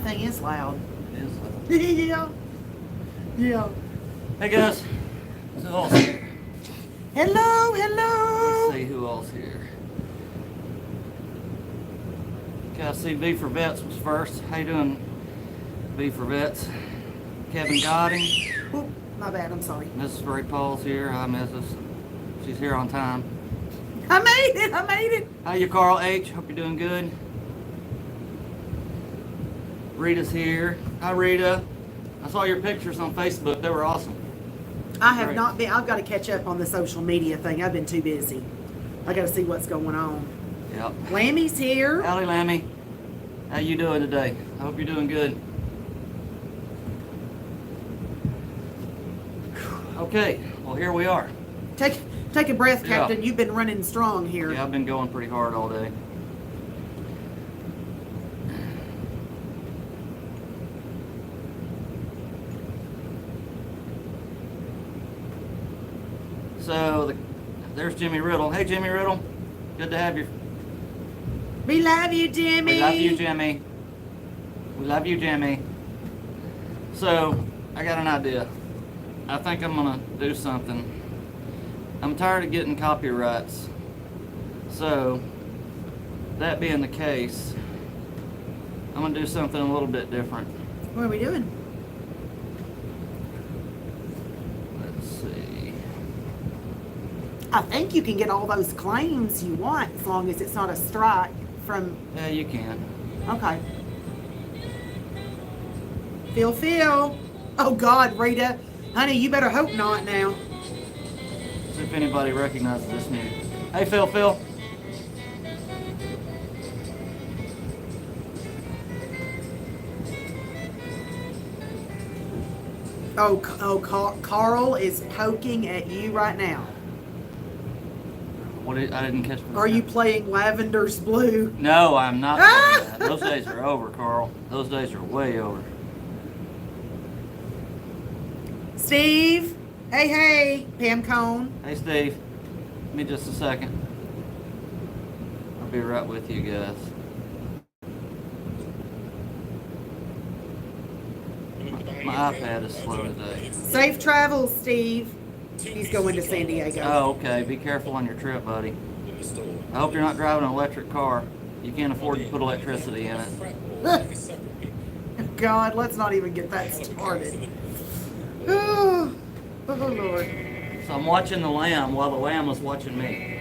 thing is loud. It is loud. Yeah. Yeah. Hey guys, who else here? Hello, Let's hello. see who else here. Okay, I see V for Vets was first. How you doing, V for Vets? Kevin Godding. Oop, my bad, I'm sorry. Mrs. Ray Paul's here. Hi, Mrs. She's here on time. I made it. How you, Carl H? Hope you're doing good. Rita's here. Hi, Rita. I saw your pictures on Facebook. They were awesome. I have Great. not been, I've got to catch up on the social media thing. I've been too busy. I got to see what's going on. Yep. Lammy's here. Howdy, Lammy. How you doing today? I hope you're doing good. Okay, well here we are. Take a breath, Yeah. Captain. You've been running strong here. Yeah, I've been going pretty hard all day. So there's Jimmy Riddle. Hey, Jimmy Riddle. Good to have you. We love you, Jimmy. We love you, Jimmy. We love you, Jimmy. So I got an idea. I think I'm gonna do something. I'm tired of getting copyrights. So that being the case, I'm gonna do something a little bit different. What are we doing? Let's see. I think you can get all those claims you want as long as it's not a strike from. Yeah, you can. Okay. Phil. Oh God, Rita. Honey, you better hope not now. See if anybody recognizes this music. Hey, Phil. Carl is poking at you right now. I didn't catch. Are you playing Lavender's Blue? No, I'm not playing that. Those days are over, Carl. Those days are way over. Steve? Hey, Pam Cone. Hey, Steve. Give me just a second. I'll be right with you guys. My iPad is slow today. Safe travels, Steve. He's going to San Diego. Oh, okay. Be careful on your trip, buddy. I hope you're not driving an electric car. You can't afford to put electricity in it. God, let's not even get that started. Oh, Lord. So I'm watching the lamb while the lamb was watching me.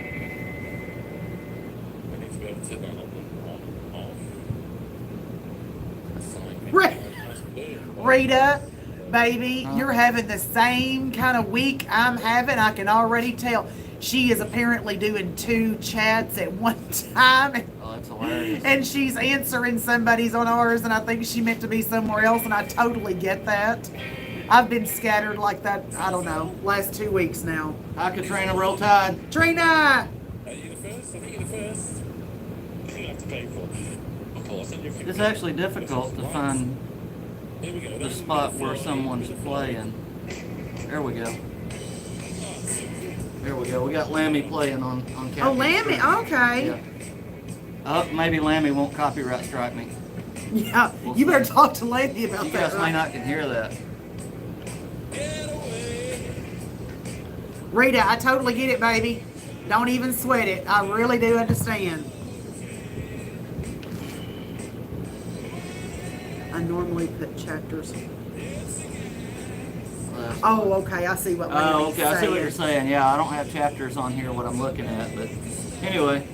Rita, baby, you're having the same kind of week I'm having. I can already tell. She is apparently doing 2 chats at one time. Oh, that's hilarious. And she's answering somebody's on ours, and I think she meant to be somewhere else, and I totally get that. I've been scattered like that, I don't know, last 2 weeks now. Hi, Katrina, roll tide. Trina! Are you the first? I think you're the first. You have to pay for. Of course, and you're It's actually difficult to find Here we go. the spot where someone's playing. There we go. There we go. We got Lammy playing on Captain. Oh, Lammy, okay. Yeah. Oh, maybe Lammy won't copyright strike me. Yeah, you better talk to Lammy about You that. guys may not can hear that. Rita, I totally get it, baby. Don't even sweat it. I really do understand. I normally put chapters. Oh, okay. I see what Lammy's Oh, okay. I see what you're saying. saying. Yeah, I don't have chapters on here, what I'm looking at. But anyway,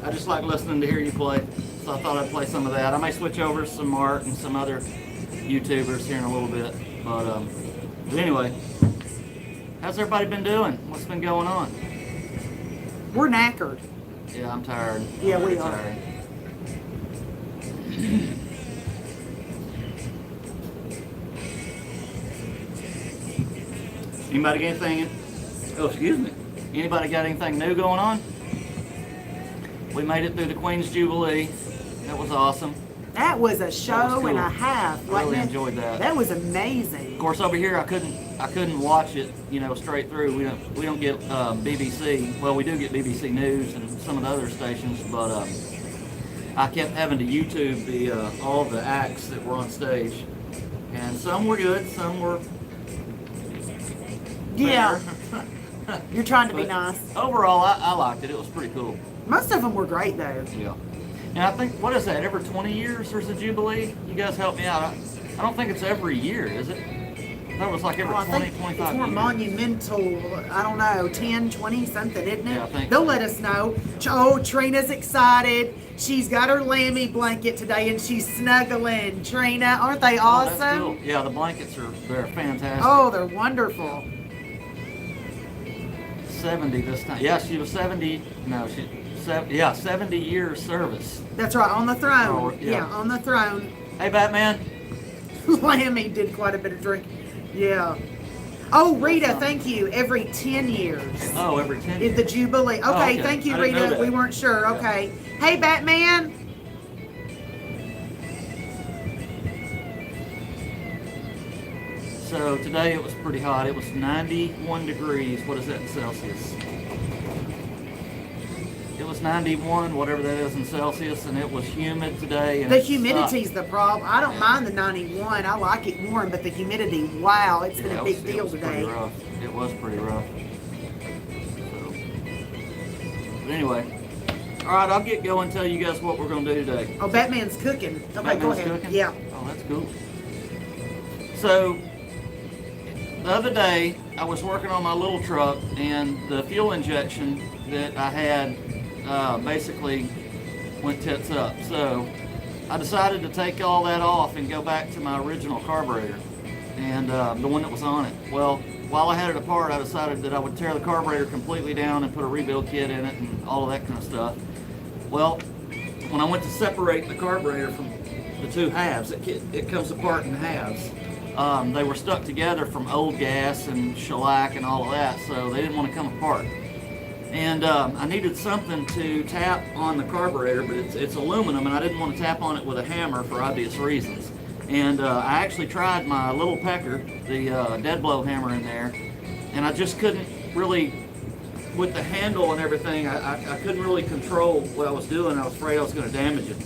I just like listening to hear you play. So I thought I'd play some of that. I may switch over to some Art and some other YouTubers here in a little bit. But anyway, how's everybody been doing? What's been going on? We're knackered. Yeah, I'm tired. Yeah, I'm we very are. tired. Anybody got anything? Oh, excuse me. Anybody got anything new going on? We made it through the Queen's Jubilee. That was awesome. That was a show cool. and a half. I really wasn't it? enjoyed that. That was amazing. Of course, over here I couldn't watch it, straight through. We don't get BBC. Well, we do get BBC News and some of the other stations, but I kept having to YouTube all the acts that were on stage, and some were good, some were Yeah. better. You're trying to be But nice. overall, I liked it. It was pretty cool. Most of them were great though. Yeah. And I think, what is that, every 20 years there's a Jubilee? You guys help me out. I don't think it's every year, is it? That was like every Well, I 20, think 25 it's more years. monumental, I don't know, 10, 20, something, isn't it? Yeah, I think They'll so. let us know. Oh, Trina's excited. She's got her Lammy blanket today and she's snuggling. Trina, aren't they Oh, awesome? that's cool. Yeah, the blankets they're fantastic. Oh, they're wonderful. 70 this time. Yeah, she was 70. No, 70 years service. That's right, on the throne. Oh, yeah. Yeah, on the throne. Hey, Batman. Lammy did quite a bit of drinking. Yeah. Oh, Rita, Awesome. thank you. Every 10 years. Oh, every 10 Is years. the Jubilee. Okay, Oh, okay. thank you, I didn't know Rita. that. We weren't sure. Yeah. Okay. Hey, Batman. So today it was pretty hot. It was 91 degrees. What is that in Celsius? It was 91, whatever that is in Celsius, and it was humid today. And The it sucked. humidity's the problem. I don't mind the 91. I like it warm, but the humidity, wow, it's been Yeah, a it big was- deal it was today. Pretty rough. It was pretty rough. So, but anyway, all right, I'll get going and tell you guys what we're going to do today. Oh, Batman's cooking. Okay, go Batman's ahead. cooking? Yeah. Oh, that's cool. So, the other day, I was working on my little truck, and the fuel injection that I had basically went tits up. So, I decided to take all that off and go back to my original carburetor, and the one that was on it. Well, while I had it apart, I decided that I would tear the carburetor completely down and put a rebuild kit in it and all of that kind of stuff. Well, when I went to separate the carburetor from the two halves, it comes apart in halves. They were stuck together from old gas and shellac and all of that, so they didn't want to come apart. And I needed something to tap on the carburetor, but it's aluminum, and I didn't want to tap on it with a hammer for obvious reasons. And I actually tried my little Pecker, the dead blow hammer in there, and I just couldn't really, with the handle and everything, I couldn't really control what I was doing. I was afraid I was going to damage it.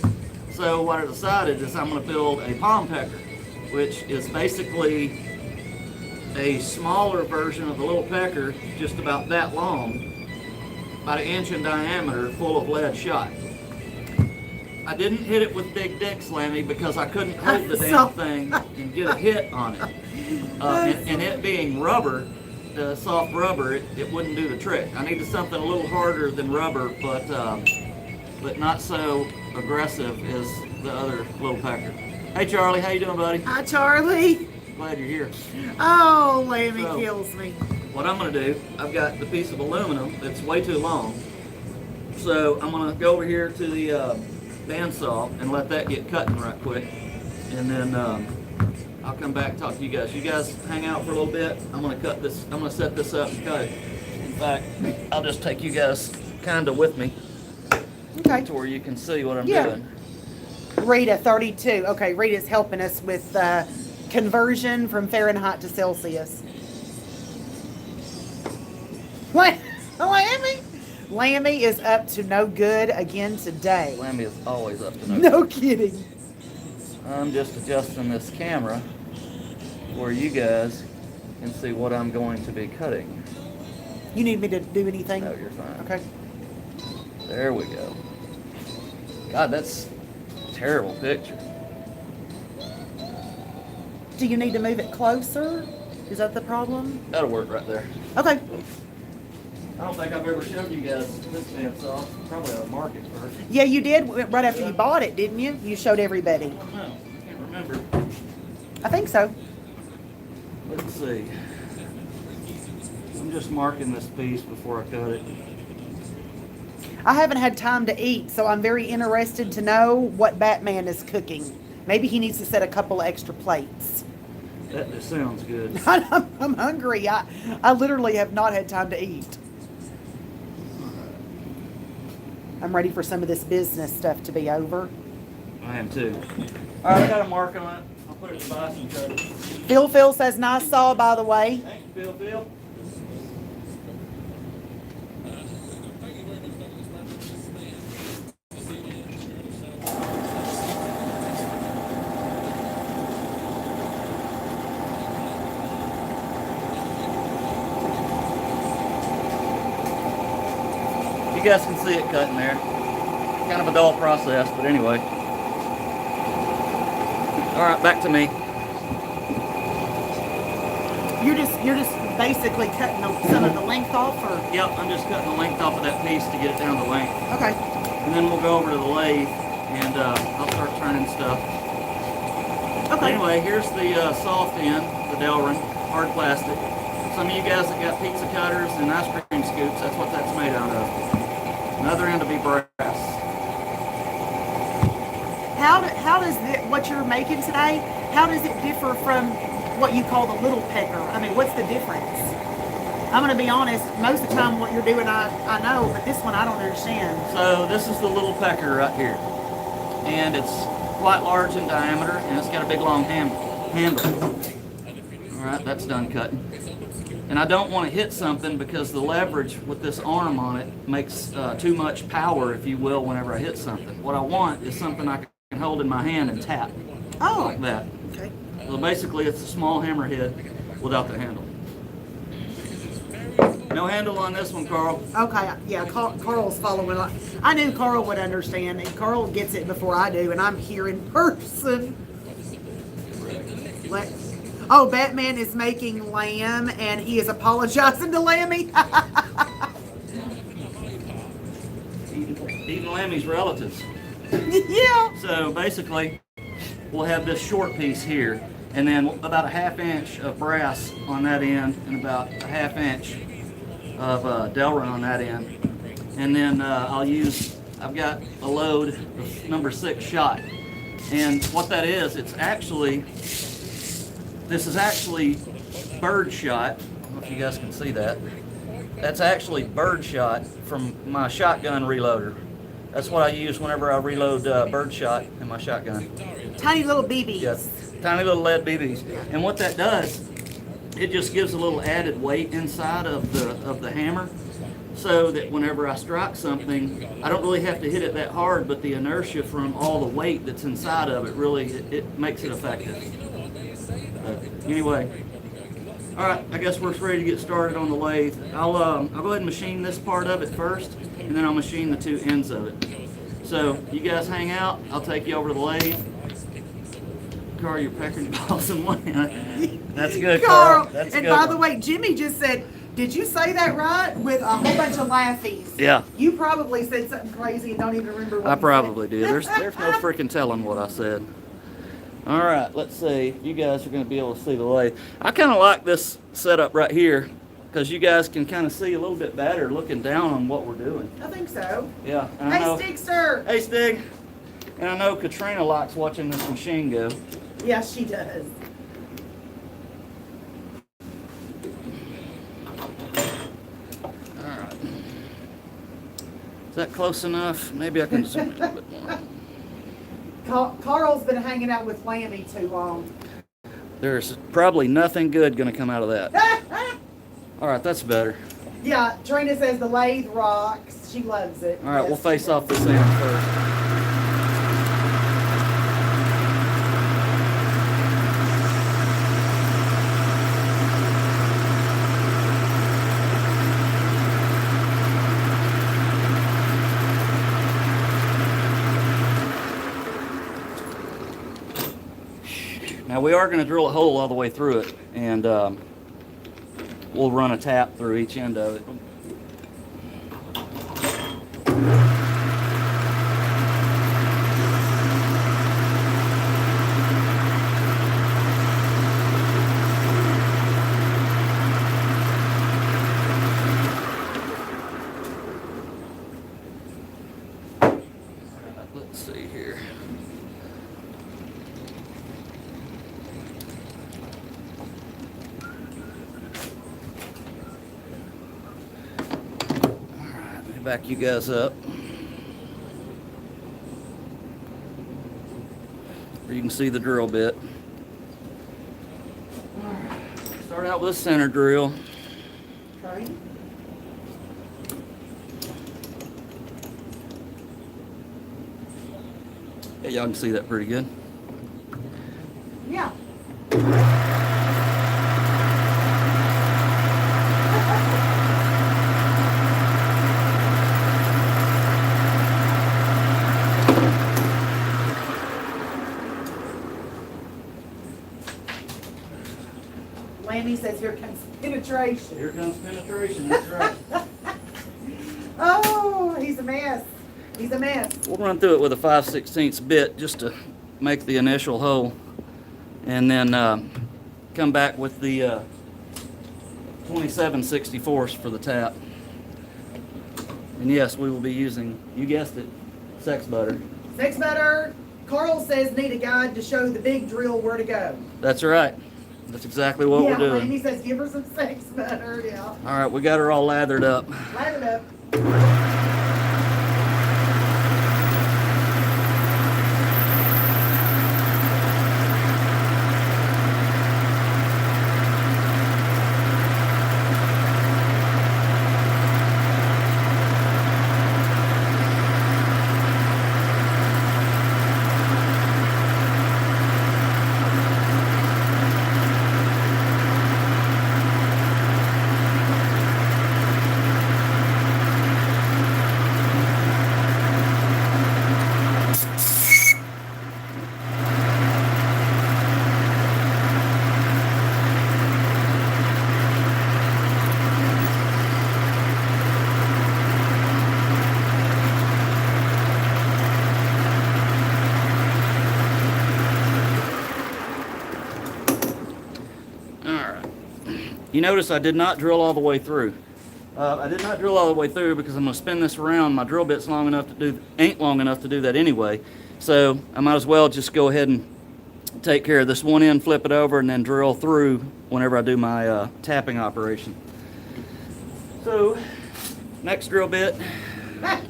So what I decided is I'm going to build a palm Pecker, which is basically a smaller version of the little Pecker, just about that long, about an inch in diameter, full of lead shot. I didn't hit it with big dicks, Lammy, because I couldn't hold the damn thing and get a hit on it. And it being rubber, soft rubber, it wouldn't do the trick. I needed something a little harder than rubber, but not so aggressive as the other little Pecker. Hey Charlie, how you doing, buddy? Hi, Charlie. Glad you're here. Oh, Lammy So- kills me. What I'm going to do, I've got the piece of aluminum that's way too long. So I'm going to go over here to the bandsaw and let that get cutting right quick. And then I'll come back and talk to you guys. You guys hang out for a little bit. I'm going to cut this, I'm going to set this up and cut it. In fact, I'll just take you guys kind of with me Okay. to where you can see what I'm Yeah. doing. Rita, 32. Okay, Rita's helping us with conversion from Fahrenheit to Celsius. What? Lammy? Lammy is up to no good again today. Lammy is always up to no good. No kidding. I'm just adjusting this camera where you guys can see what I'm going to be cutting. You need me to do anything? No, you're fine. Okay. There we go. God, that's a terrible picture. Do you need to move it closer? Is that the problem? That'll work right there. Okay. I don't think I've ever shown you guys this bandsaw. Probably ought to mark it first. Yeah, you did right after you bought it, didn't you? You showed everybody. I don't know. I can't remember. I think so. Let's see. I'm just marking this piece before I cut it. I haven't had time to eat, so I'm very interested to know what Batman is cooking. Maybe he needs to set a couple extra plates. That just sounds good. I'm hungry. I literally have not had time to eat. I'm ready for some of this business stuff to be over. I am too. All right, I got a mark on it. I'll put it in the box and cut it. Phil says nice saw, by the way. Thank you, Phil. guys can see it cutting there. Kind of a dull process, but anyway. All right, back to me. You're just basically cutting some of the length off, or? Yep, I'm just cutting the length off of that piece to get it down the length. Okay. And then we'll go over to the lathe and I'll start turning stuff. Okay. Anyway, here's the soft end, the Delrin, hard plastic. Some of you guys that got pizza cutters and ice cream scoops, that's what that's made out of. Another end will be brass. How does what you're making today, how does it differ from what you call the little Pecker? I mean, what's the difference? I'm going to be honest, most of the time what you're doing I know, but this one I don't understand. So this is the little Pecker right here. And it's quite large in diameter, and it's got a big long handle. Alright, that's done cutting. And I don't want to hit something because the leverage with this arm on it makes too much power, if you will, whenever I hit something. What I want is something I can hold in my hand and tap. Oh. Like that. Okay. So basically it's a small hammerhead without the handle. No handle on this one, Carl. Okay, yeah, Carl's following along. I knew Carl would understand, and Carl gets it before I do, and I'm here in person. Oh, Batman is making lamb, and he is apologizing to Lammy. Even Lammy's relatives. Yeah. So basically, we'll have this short piece here, and then about a 1/2 inch of brass on that end, and about a 1/2 inch of Delrin on that end. And then I've got a load of number 6 shot. And what that is, this is actually bird shot. I don't know if you guys can see that. That's actually bird shot from my shotgun reloader. That's what I use whenever I reload bird shot in my shotgun. Tiny little BBs. Yes, tiny little lead BBs. And what that does, it just gives a little added weight inside of the hammer, so that whenever I strike something, I don't really have to hit it that hard, but the inertia from all the weight that's inside of it really it makes it effective. Anyway, all right, I guess we're ready to get started on the lathe. I'll go ahead and machine this part of it first, and then I'll machine the 2 ends of it. So you guys hang out. I'll take you over to the lathe. Carl, you're pecking balls in one hand. That's good, Carl. That's and good by one. the way, Jimmy just said, "Did you say that right?" With a whole bunch of laughies. Yeah. You probably said something crazy and don't even remember what I you probably said. do. There's no freaking telling what I said. All right, let's see. You guys are going to be able to see the lathe. I kind of like this setup right here because you guys can kind of see a little bit better looking down on what we're doing. I think so. Yeah. And I Hey, know, Stigster. Hey, Stig. And I know Katrina likes watching this machine go. Yes, she does. All right. Is that close enough? Maybe I can zoom it a bit more. Carl's been hanging out with Lammy too long. There's probably nothing good going to come out of that. All right, that's better. Yeah, Trina says the lathe rocks. She loves it. All right, Yes, we'll she face does. off this end first. Now we are going to drill a hole all the way through it, and we'll run a tap through each end of it. Let's see here. Back you guys up. Where you can see the drill bit. Start out with a center drill. Okay. Yeah, y'all can see that pretty good. Yeah. Lammy says, here comes penetration. Here comes penetration, that's right. Oh, he's a mess. He's a mess. We'll run through it with a 5/16 bit just to make the initial hole, and then come back with the 27/64 for the tap. And yes, we will be using, you guessed it, sex butter. Sex butter. Carl says need a guide to show the big drill where to go. That's right. That's exactly what we're doing. Lammy says give her some sex butter. Yeah. All right, we got her all lathered up. Light it up. You notice I did not drill all the way through. I did not drill all the way through because I'm going to spin this around. My drill bit's ain't long enough to do that anyway. So I might as well just go ahead and take care of this one end, flip it over, and then drill through whenever I do my tapping operation. So next drill bit. I'm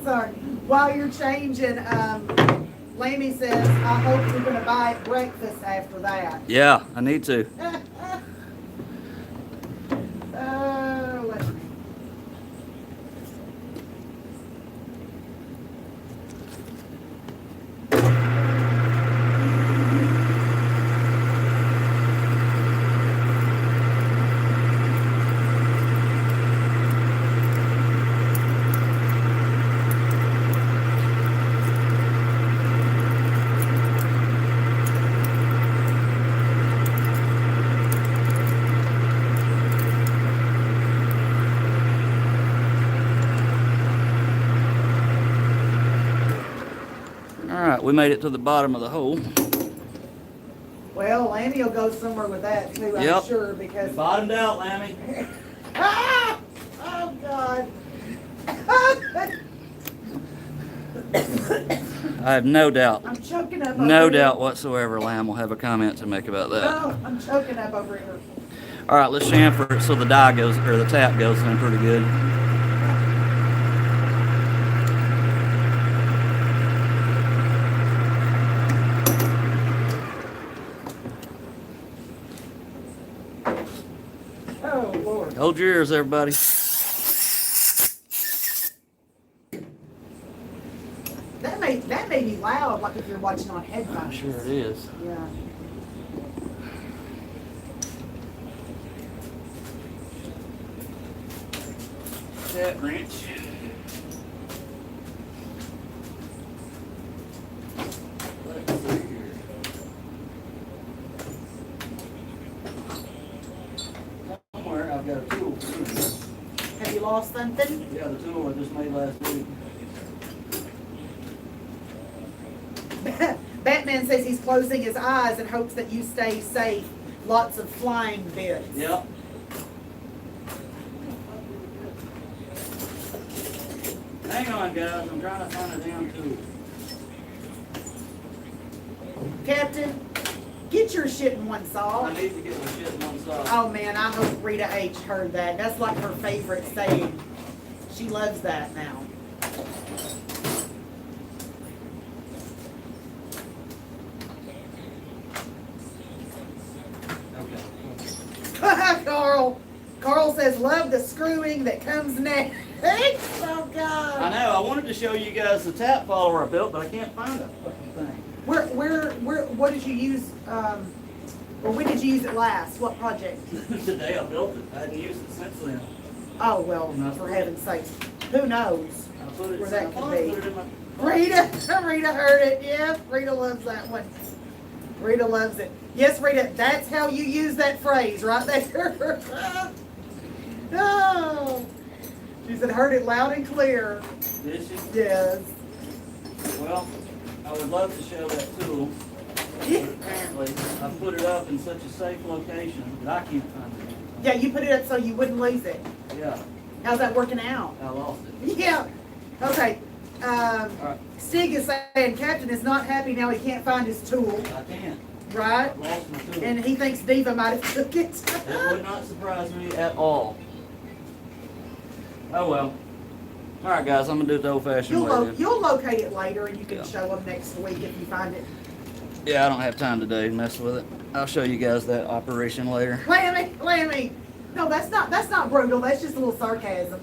sorry. While you're changing, Lammy says, I hope you're going to buy it breakfast after that. Yeah, I need to. Let's see. Alright, we made it to the bottom of the hole. Well, Lammy will go somewhere with that too, I'm Yep. sure, because... Bottomed out, Lammy. Ah! Oh, God. I have no doubt, I'm choking up no over doubt here. whatsoever Lamb will have a comment to make about that. Oh, I'm choking up over here. Alright, let's chamfer it so the die goes, or the tap goes in pretty good. Oh, Lord. Hold your ears, everybody. That may be loud, like if you're watching on headphones. I'm sure it is. Yeah. Tap wrench. Let's see here. Somewhere I've got a tool. Have you lost something? Yeah, the tool I just made last week. Batman says he's closing his eyes and hopes that you stay safe. Lots of flying bits. Yep. Hang on, guys. I'm trying to find a damn tool. Captain, get your shit in one saw. I need to get my shit in one side. Oh man, I hope Rita H heard that. That's like her favorite saying. She loves that now. Okay. Carl says, love the screwing that comes next. Oh God. I know. I wanted to show you guys the tap follower I built, but I can't find a fucking thing. What did you use, or when did you use it last? What project? Today I built it. I hadn't used it since then. Oh, well, for heaven's sake. Who knows I put it, where that I could put be? it in my... Rita heard it. Yeah, Rita loves that one. Rita loves it. Yes, Rita, that's how you use that phrase right there. Oh, she said, heard it loud and clear. Did she? Yes. Well, I would love to show that tool. But apparently, I put it up in such a safe location that I can't find it. Yeah, you put it up so you wouldn't lose it. Yeah, How's that working out? I lost it. Yeah. Okay. Alright, Stig is saying Captain is not happy now he can't find his tool, I can't. right? I lost my tool. And he thinks Diva might have took it. It would not surprise me at all. Oh well. Alright guys, I'm gonna do it the old fashioned way. then. You'll locate it later and you can Yeah. show them next week if you find it. Yeah, I don't have time today to mess with it. I'll show you guys that operation later. Lammy. No, that's not brutal. That's just a little sarcasm.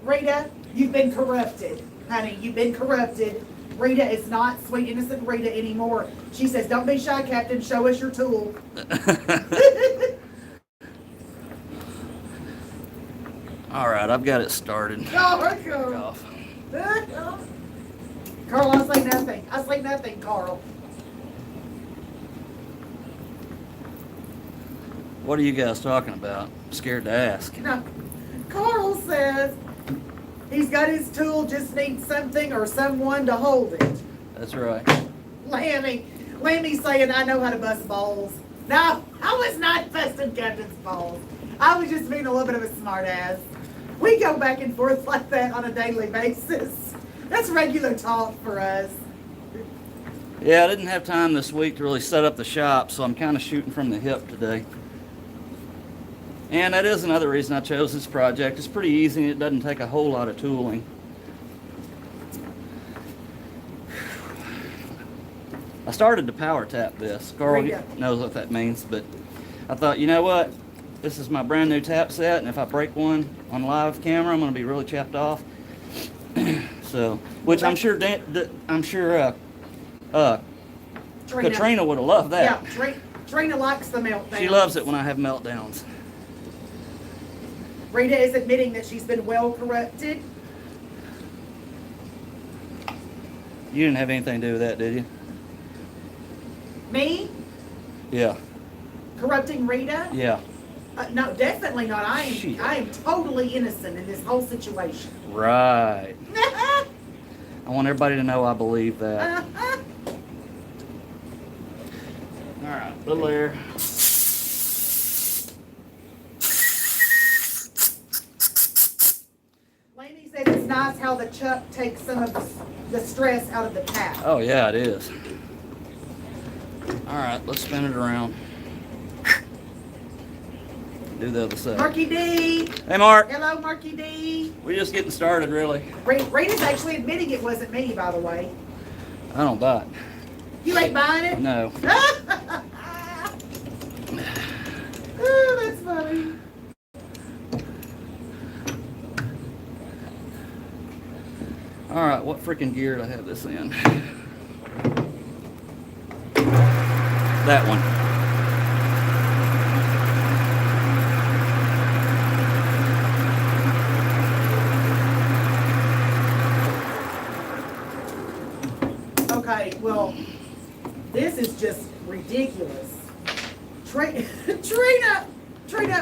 Rita, you've been corrupted, honey. You've been corrupted. Rita is not sweet, innocent Rita anymore. She says, don't be shy, Captain. Show us your tool. Alright, I've got it started. Oh, Back Carl. off. Carl, I say nothing. I say nothing, Carl. What are you guys talking about? I'm scared to ask. No. Carl says he's got his tool, just needs something or someone to hold it. That's right. Lammy's saying I know how to bust balls. No, I was not busting Captain's balls. I was just being a little bit of a smart ass. We go back and forth like that on a daily basis. That's regular talk for us. Yeah, I didn't have time this week to really set up the shop, so I'm kind of shooting from the hip today. And that is another reason I chose this project. It's pretty easy and it doesn't take a whole lot of tooling. I started to power tap this. Carl knows what that means, but I thought, you know what? This is my brand new tap set, and if I break one on live camera, I'm going to be really chapped off. So, which I'm sure Katrina would have loved that. Yeah, Trina likes the meltdown. She loves it when I have meltdowns. Rita is admitting that she's been well corrupted. You didn't have anything to do with that, did you? Me? Yeah. Corrupting Rita? Yeah. No, definitely not. I Shit. am totally innocent in this whole situation. Right. I want everybody to know I believe that. All right, little air. Lainey says it's nice how the chuck takes some of the stress out of the tap. Oh yeah, it is. All right, let's spin it around. Do the other side. Marky D. Hey, Mark. Hello, Marky D. We're just getting started, really. Rita's actually admitting it wasn't me, by the way. I don't buy it. You ain't buying it? No. Oh, that's funny. All right, what freaking gear do I have this in? That one. Okay, well, this is just ridiculous. Trina,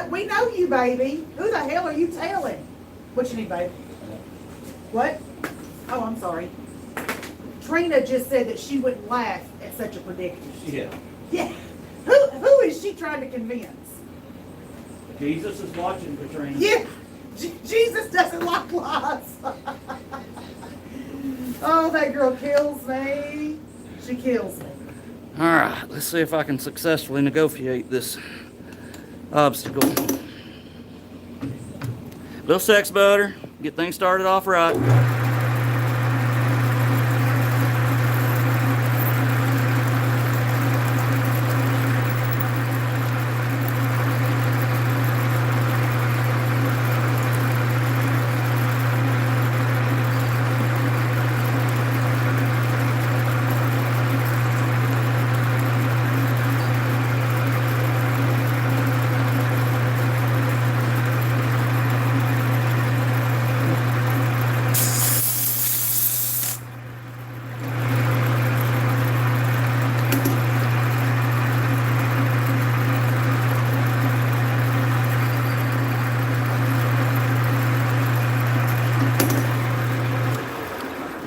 we know you, baby. Who the hell are you telling? What you need, babe? What? Oh, I'm sorry. Trina just said that she wouldn't laugh at such a predicament. Yeah. Yeah. Who is she trying to convince? Jesus is watching, Katrina. Yeah. Jesus doesn't like lies. Oh, that girl kills me. She kills me. All right, let's see if I can successfully negotiate this obstacle. Little sex butter, get things started off right.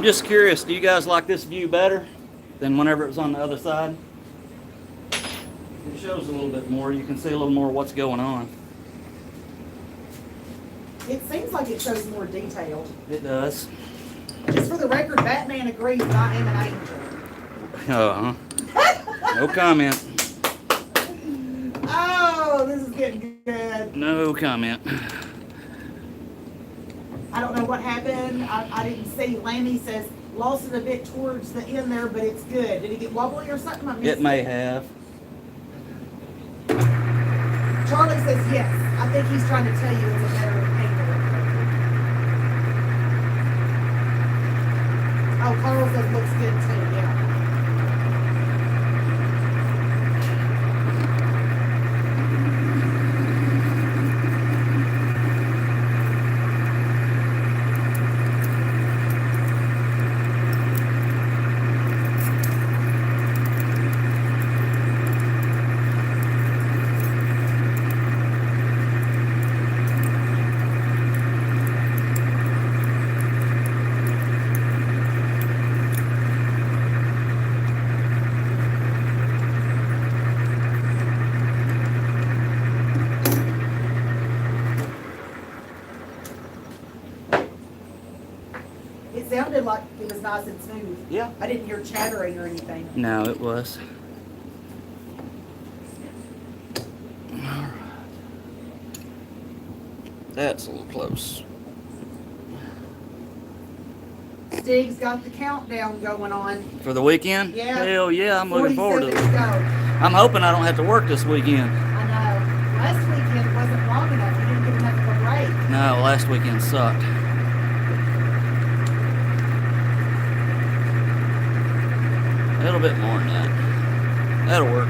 just curious, do you guys like this view better than whenever it was on the other side? It shows a little bit more. You can see a little more what's going on. It seems like it shows more detail. It does. Just for the record, Batman agrees that I am an angel. Uh-huh. No comment. Oh, this is getting good. No comment. I don't know what happened. I didn't see. Lammy says lost it a bit towards the end there, but it's good. Did it get wobbly or something? I missed It may have. Charlie says yes. I think he's trying to tell you it's a better angle. Oh, Carl says looks good too. Yeah. It sounded like it was nice and smooth. Yeah. I didn't hear chattering or anything. No, it was. Alright. That's a little close. Stig's got the countdown going on. For the weekend? Yeah. Hell yeah, I'm looking forward to 47 it. to go. I'm hoping I don't have to work this weekend. I know. Last weekend wasn't long enough. You didn't get enough of a break. No, last weekend sucked. A little bit more than that. That'll work.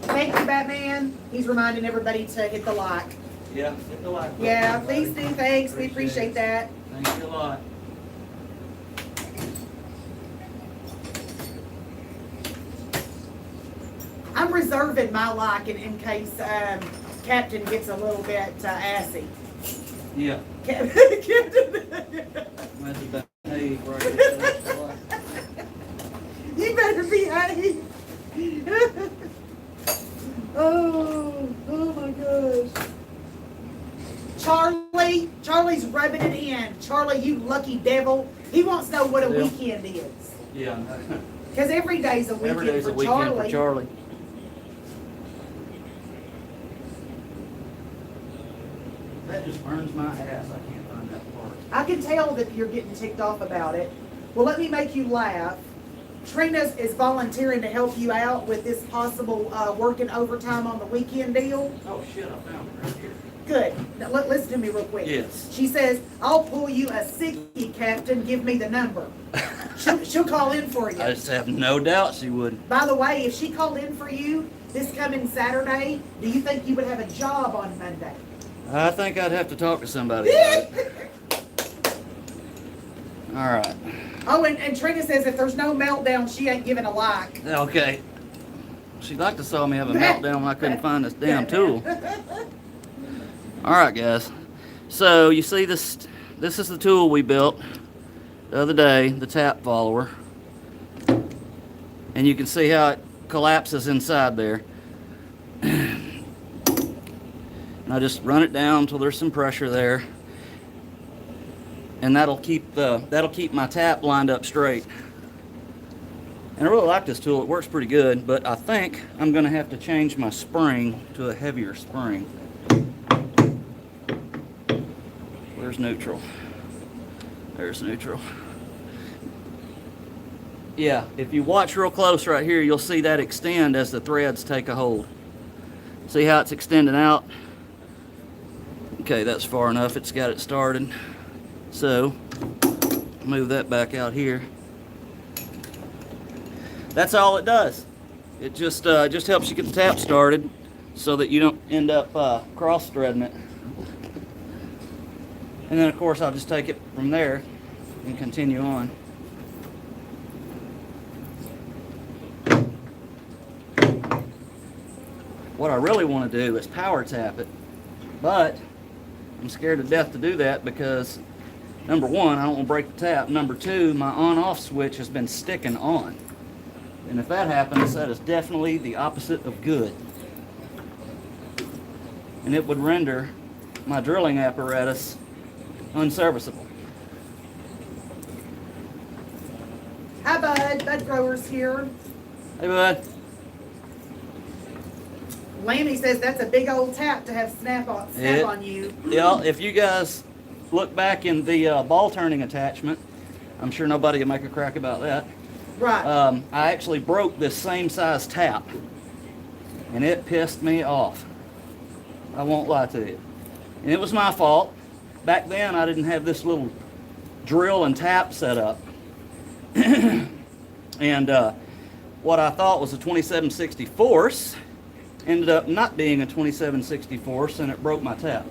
Thank you, Batman. He's reminding everybody to hit the like. Yeah, hit the like button, Yeah, everybody. please do. Thanks. We appreciate that. Thank you a lot. I'm reserving my like in case Captain gets a little bit assy. Yeah. Captain. That's about hey, right there. You better behave. Oh my gosh. Charlie's rubbing it in. Charlie, you lucky devil. He wants to know what a Yeah. weekend is. Yeah. Because every day's a weekend, Every day's for, a weekend Charlie. for Charlie. That just burns my ass. I can't find that part. I can tell that you're getting ticked off about it. Well, let me make you laugh. Trina is volunteering to help you out with this possible working overtime on the weekend deal. Oh shit, I found it right here. Good. Now, listen to me real quick. Yes. She says, I'll pull you a sickie, Captain. Give me the number. She'll call in for you. I just have no doubt she would. By the way, if she called in for you this coming Saturday, do you think you would have a job on Monday? I think I'd have to talk to somebody about it. All right. Oh, and Trina says if there's no meltdown, she ain't giving a like. Okay. She'd like to saw me have a meltdown when I couldn't find this damn tool. All right, guys. So you see this? This is the tool we built the other day, the tap follower, and you can see how it collapses inside there. And I just run it down until there's some pressure there, and that'll keep my tap lined up straight. And I really like this tool. It works pretty good, but I think I'm going to have to change my spring to a heavier spring. Where's neutral? There's neutral. Yeah, if you watch real close right here, you'll see that extend as the threads take a hold. See how it's extending out? Okay, that's far enough. It's got it started. So, move that back out here. That's all it does. It just helps you get the tap started so that you don't end up cross-threading it. And then, of course, I'll just take it from there and continue on. What I really want to do is power tap it, but I'm scared to death to do that because number one, I don't want to break the tap. Number two, my on-off switch has been sticking on. And if that happens, that is definitely the opposite of good. And it would render my drilling apparatus unserviceable. Hi, Bud. Bud Growers here. Hey, bud. Lammy says that's a big old tap to have snap on you. Yeah, if you guys look back in the ball turning attachment, I'm sure nobody will make a crack about that. Right. I actually broke this same size tap, and it pissed me off. I won't lie to you. And it was my fault. Back then, I didn't have this little drill and tap set up. And what I thought was a 2760 force ended up not being a 2760 force, and it broke my tap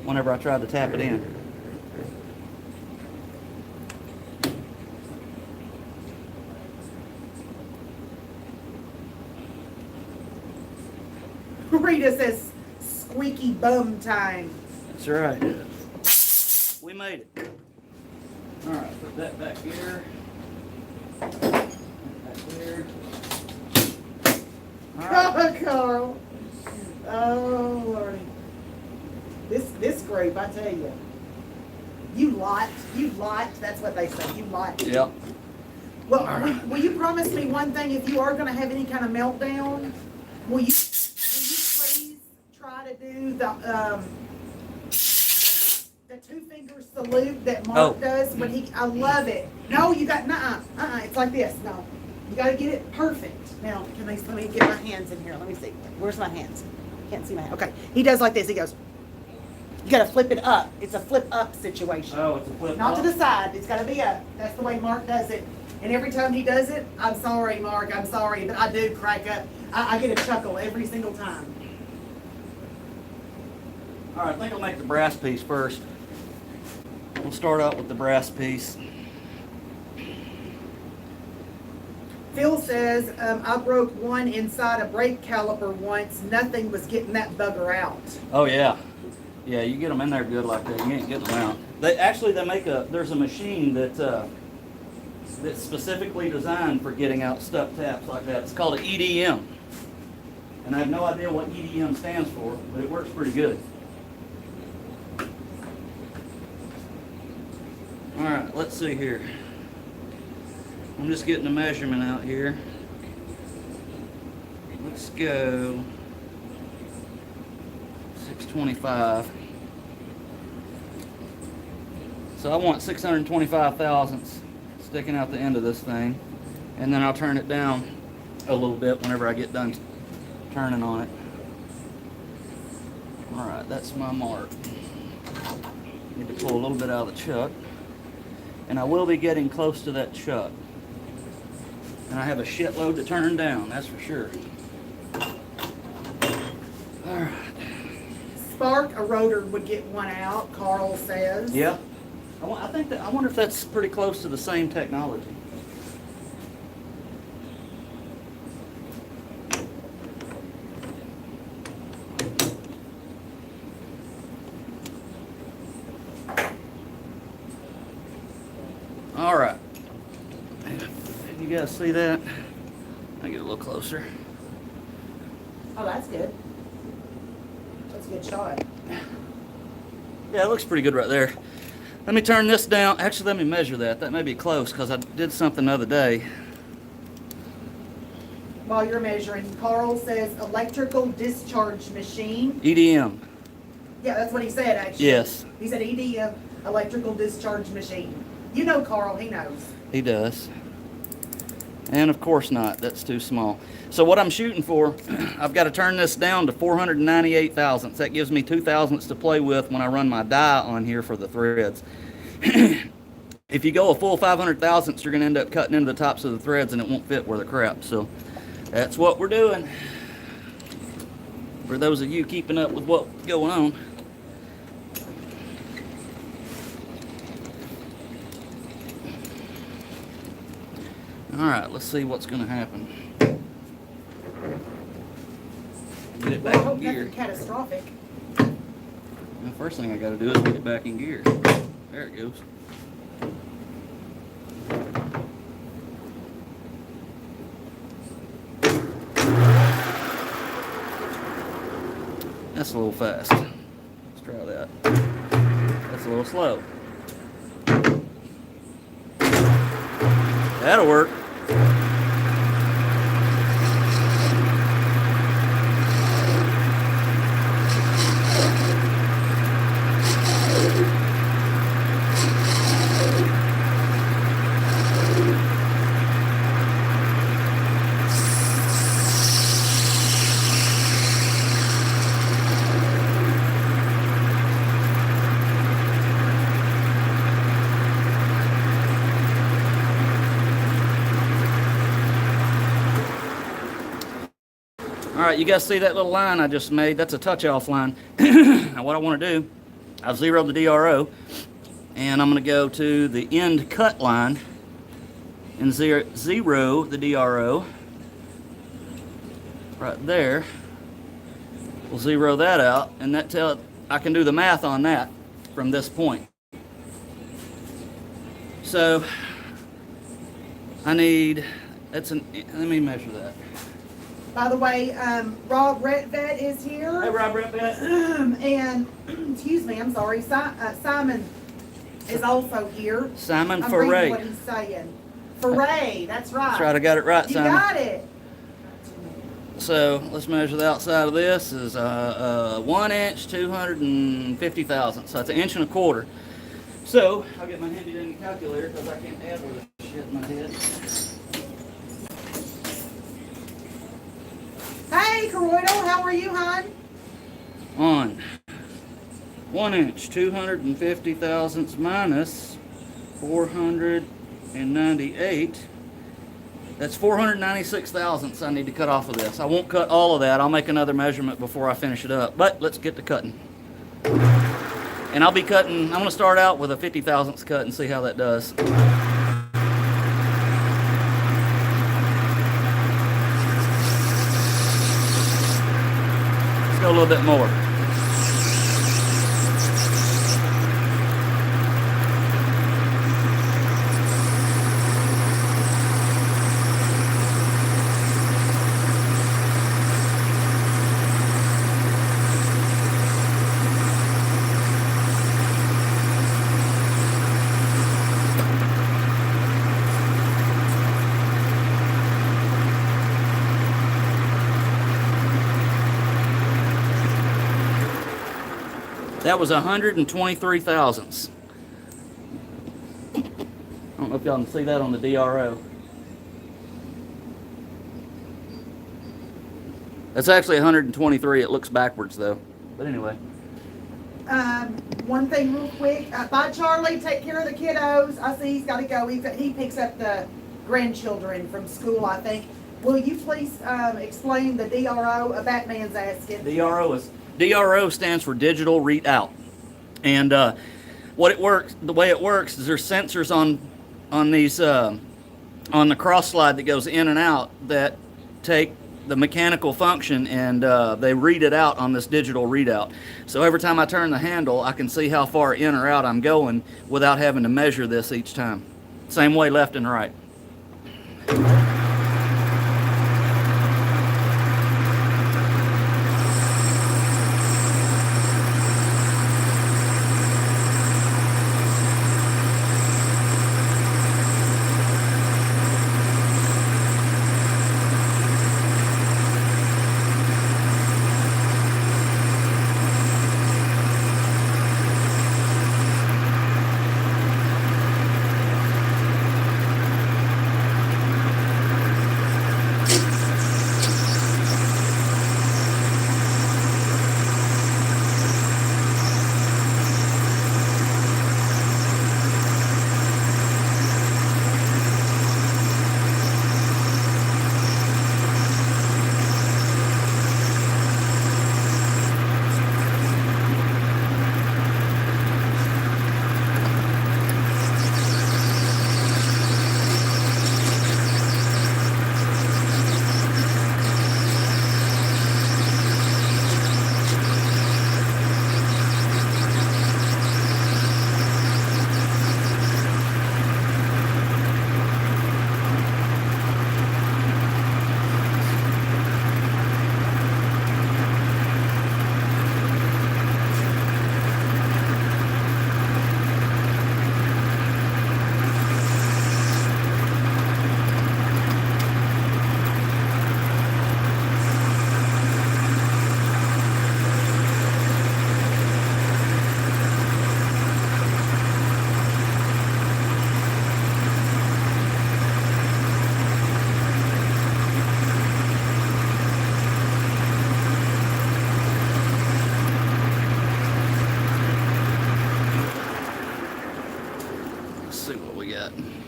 whenever I tried to tap it in. Rita says squeaky bum time. That's right. We made it. All right, put that back here. Back there. All right. Oh, Carl. Oh, Lordy. This group, I tell you. You lot. That's what they say. You lot. Yep. Well, will you promise me one thing? If you are going to have any kind of meltdown, will you please try to do the two-finger salute that Mark does when he? I love it. No, you got It's like this. No, you got to get it perfect. Now, let me get my hands in here. Let me see. Where's my hands? Can't see my hands. Okay, he does like this. He goes. You got to flip it up. It's a flip up situation. Oh, it's a flip Not up. to the side. It's got to be up. That's the way Mark does it. And every time he does it, I'm sorry, Mark. I'm sorry, but I do crack up. I get a chuckle every single time. All right, I think I'll make the brass piece first. We'll start out with the brass piece. Phil says, I broke one inside a brake caliper once. Nothing was getting that bugger out. Oh yeah, yeah. You get them in there good like that, you ain't getting them out. They make there's a machine that's specifically designed for getting out stuck taps like that. It's called an EDM, and I have no idea what EDM stands for, but it works pretty good. All right, let's see here. I'm just getting a measurement out here. Let's go 625. So I want 625 thousandths sticking out the end of this thing, and then I'll turn it down a little bit whenever I get done turning on it. All right, that's my mark. Need to pull a little bit out of the chuck, and I will be getting close to that chuck. And I have a shitload to turn down, that's for sure. All right. Spark, a rotor would get one out, Carl says. Yeah. I wonder if that's pretty close to the same technology. All right. You guys see that? I get a little closer. Oh, that's good. That's a good shot. Yeah, it looks pretty good right there. Let me turn this down. Actually, let me measure that. That may be close because I did something the other day. While you're measuring, Carl says electrical discharge machine. EDM. Yeah, that's what he said, actually. Yes. He said EDM, electrical discharge machine. You know Carl, he knows. He does. And of course not. That's too small. So what I'm shooting for, I've got to turn this down to 498 thousandths. That gives me 2 thousandths to play with when I run my die on here for the threads. If you go a full 500 thousandths, you're going to end up cutting into the tops of the threads and it won't fit where the crap. So that's what we're doing. For those of you keeping up with what's going on. All right, let's see what's going to happen. get it Well, back I hope in gear. nothing catastrophic. The first thing I got to do is get it back in gear. There it goes. That's a little fast. Let's try that. That's a little slow. That'll work. Alright, you guys see that little line I just made? That's a touch-off line. Now what I want to do, I've zeroed the DRO, and I'm going to go to the end cut line and zero the DRO right there. We'll zero that out, and I can do the math on that from this point. So I need, let me measure that. By the way, Rob Retvet is here. Hey, Rob Retvet. And, excuse me, I'm sorry, Simon is also here. Simon I'm Foray. reading what he's saying. Foray, that's right. That's right, I got it right, Simon. You got it. So let's measure the outside of this is 1 inch, 250 thousandths. So that's 1 1/4 inches. So I'll get my handy dandy calculator because I can't add all this shit in my head. Hey, Coroidal, how are you, hon? On 1 inch, 250 thousandths minus 498. That's 496 thousandths I need to cut off of this. I won't cut all of that. I'll make another measurement before I finish it up. But let's get to cutting. And I'll be cutting, I'm going to start out with a 50 thousandths cut and see how that does. Let's go a little bit more. That was 123 thousandths. I don't know if y'all can see that on the DRO. That's actually 123. It looks backwards though. But anyway. One thing real quick. Bye, Charlie. Take care of the kiddos. I see he's got to go. He picks up the grandchildren from school, I think. Will you please explain the DRO? A Batman's asking. DRO stands for digital readout, and the way it works is there's sensors on these on the cross slide that goes in and out that take the mechanical function and they read it out on this digital readout. So every time I turn the handle, I can see how far in or out I'm going without having to measure this each time. Same way left and right.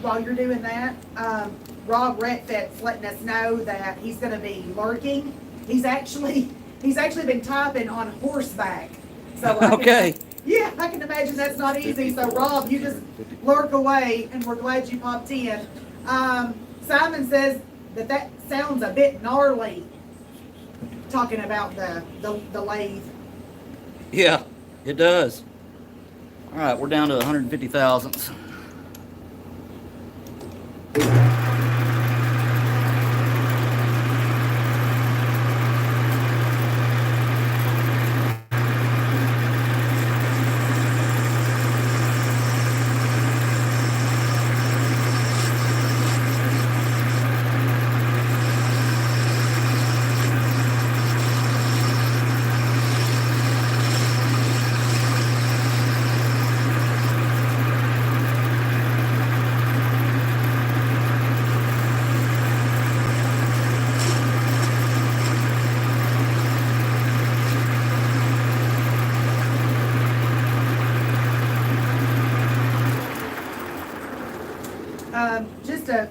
while you're doing that, Rob Retfet's letting us know that he's going to be lurking. He's actually been typing on horseback. So Okay. I can imagine that's not easy. So Rob, you just lurk away, and we're glad you popped in. Simon says that sounds a bit gnarly. Talking about the lathe. Yeah, it does. All right, we're down to 150 thousandths.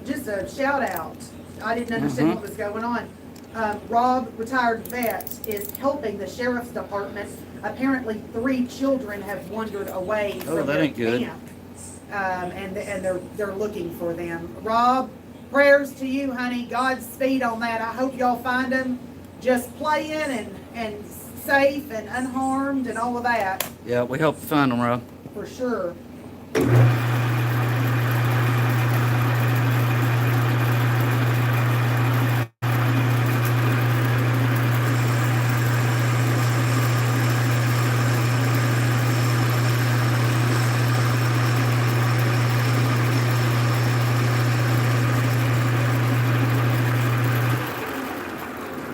Just a shout out. I didn't understand what was going on. Rob, retired vet, is helping the sheriff's department. Apparently 3 children have wandered away from that their ain't good. camp. And they're looking for them. Rob, prayers to you, honey. Godspeed on that. I hope y'all find them just playing and safe and unharmed and all of that. Yeah, we hope to find them, Rob. For sure.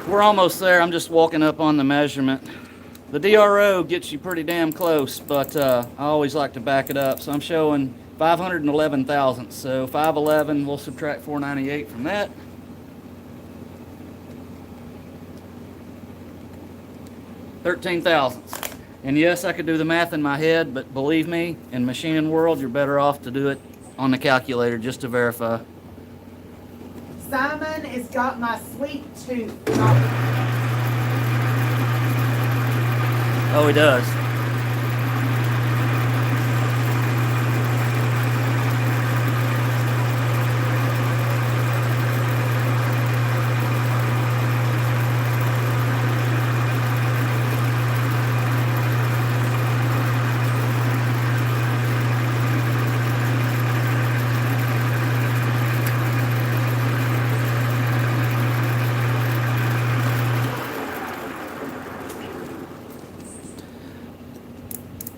We're almost there. I'm just walking up on the measurement. The DRO gets you pretty damn close, but I always like to back it up. So I'm showing 511 thousandths. So 511, we'll subtract 498 from that. $13 thousandths. And yes, I could do the math in my head, but believe me, in machining world, you're better off to do it on the calculator just to verify. Simon has got my sweet tooth. Oh, he does.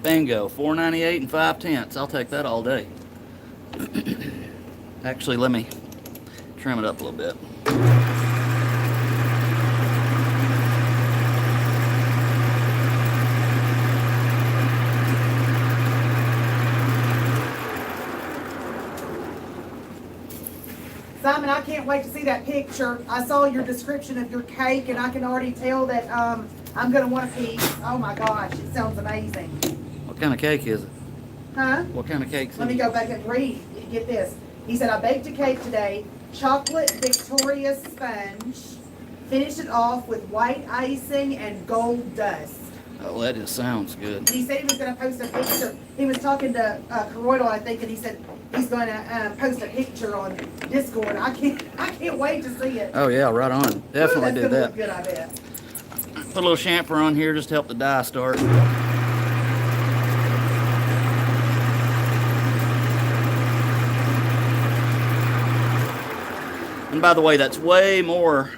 Bingo, 498 and 5/10. I'll take that all day. Actually, let me trim it up a little bit. Simon, I can't wait to see that picture. I saw your description of your cake, and I can already tell that I'm going to want a piece. Oh my gosh, it sounds amazing. What kind of cake is it? Huh? What kind of cake is it? Let me go back and read. Get this. He said, I baked a cake today, chocolate Victoria sponge, finished it off with white icing and gold dust. Oh, that just sounds good. And he said he was going to post a picture. He was talking to Coroidal, I think, and he said he's going to post a picture on Discord. I can't wait to see it. Oh yeah, right on. Definitely do That's gonna that. look good, I bet. Put a little chamfer on here just to help the die start. And by the way, that's way more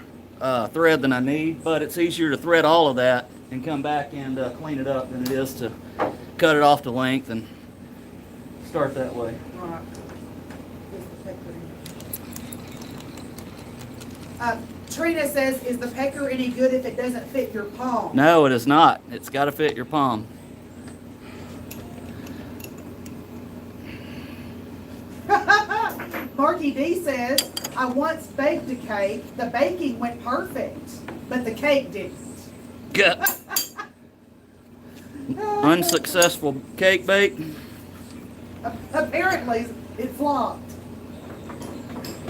thread than I need, but it's easier to thread all of that and come back and clean it up than it is to cut it off to length and start that way. Right. Trina says, is the Pecker any good if it doesn't fit your palm? No, it is not. It's got to fit your palm. Marky D says, I once baked a cake. The baking went perfect, but the cake didn't. Good. Unsuccessful cake bake. Apparently, it flopped.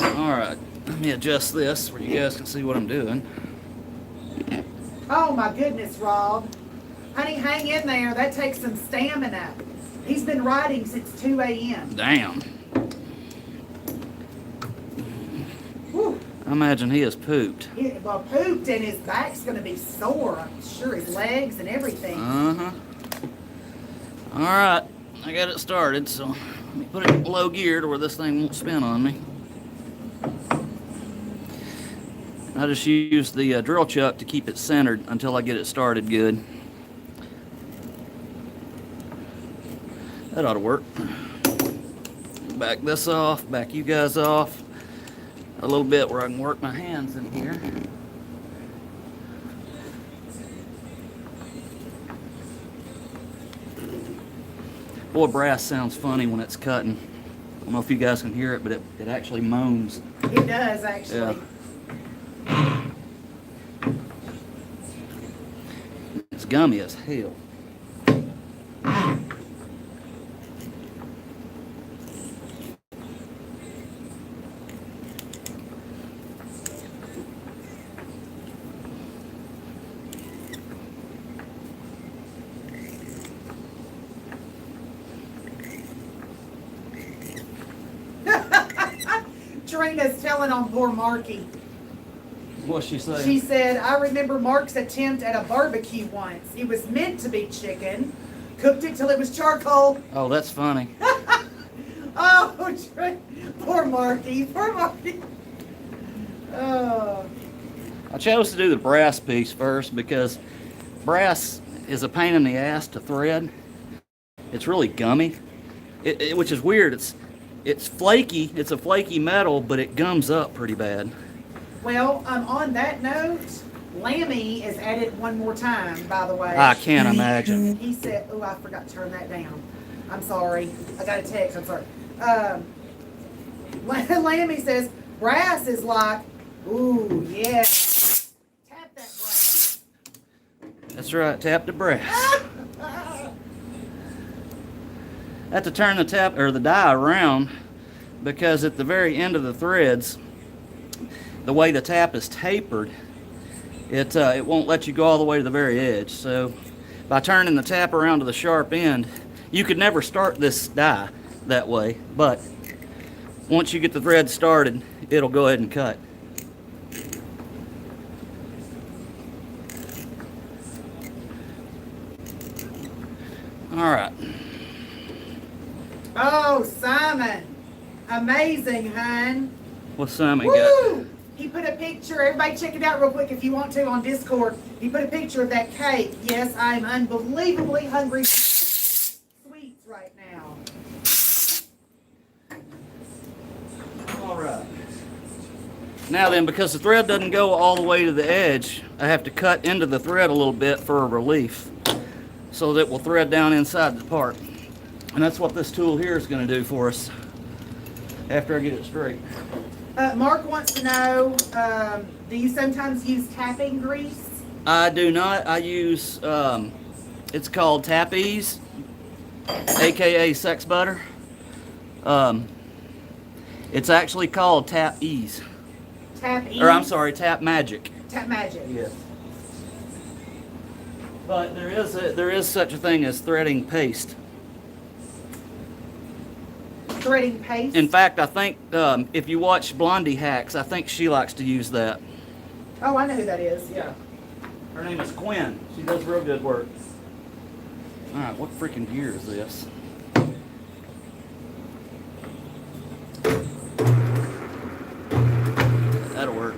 Alright, let me adjust this where you guys can see what I'm doing. Oh my goodness, Rob. Honey, hang in there. That takes some stamina. He's been riding since 2 a.m. Damn. Whew. I imagine he has pooped. Well, pooped and his back's going to be sore. I'm sure his legs and everything. Uh-huh. Alright, I got it started, so let me put it in low gear to where this thing won't spin on me. I just use the drill chuck to keep it centered until I get it started good. That ought to work. Back this off, back you guys off. A little bit where I can work my hands in here. Boy, brass sounds funny when it's cutting. I don't know if you guys can hear it, but it actually moans. It does, actually. Yeah. It's gummy as hell. Trina's telling on poor Marky. What's she saying? She said, I remember Mark's attempt at a barbecue once. It was meant to be chicken. Cooked it till it was charcoal. Oh, that's funny. Oh, poor Marky. Poor Marky. Oh. I chose to do the brass piece first because brass is a pain in the ass to thread. It's really gummy, which is weird. It's flaky. It's a flaky metal, but it gums up pretty bad. Well, on that note, Lammy is at it one more time, by the way. I can't imagine. He said, oh, I forgot to turn that down. I'm sorry. I got a text. I'm sorry. Lammy says, brass is like, ooh, yeah. Tap that brass. That's right. Tap the brass. I have to turn the the die around because at the very end of the threads, the way the tap is tapered, it won't let you go all the way to the very edge. So by turning the tap around to the sharp end, you could never start this die that way, but once you get the thread started, it'll go ahead and cut. All right. Oh, Simon. Amazing, hon. What's Simon Woo! got? He put a picture, everybody check it out real quick if you want to on Discord. He put a picture of that cake. Yes, I'm unbelievably hungry for sweets right now. All right. Now then, because the thread doesn't go all the way to the edge, I have to cut into the thread a little bit for a relief so that it will thread down inside the part. And that's what this tool here is going to do for us after I get it straight. Mark wants to know, do you sometimes use tapping grease? I do not. I use, it's called Tap Ease, aka Sex Butter. It's actually called Tap Ease. Tap Ease? Or I'm sorry, Tap Magic. Tap Magic. Yes. But there is such a thing as threading paste. Threading paste? In fact, I think if you watch Blondie Hacks, I think she likes to use that. Oh, I know who that is, yeah. Her name is Quinn. She does real good work. Alright, what freaking gear is this? That'll work.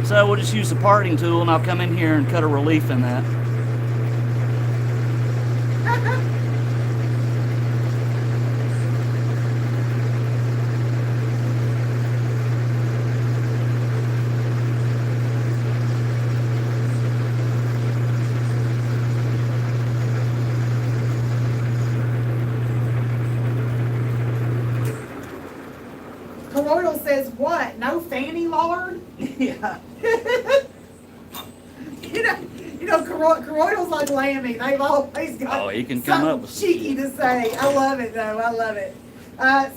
So we'll just use the parting tool and I'll come in here and cut a relief in that. Coroidal says what? No fanny lard? Yeah. You know, Coroidal's like Lammy. They've always got Oh, he can come up something with some cheeky shit. to say. I love it, though. I love it.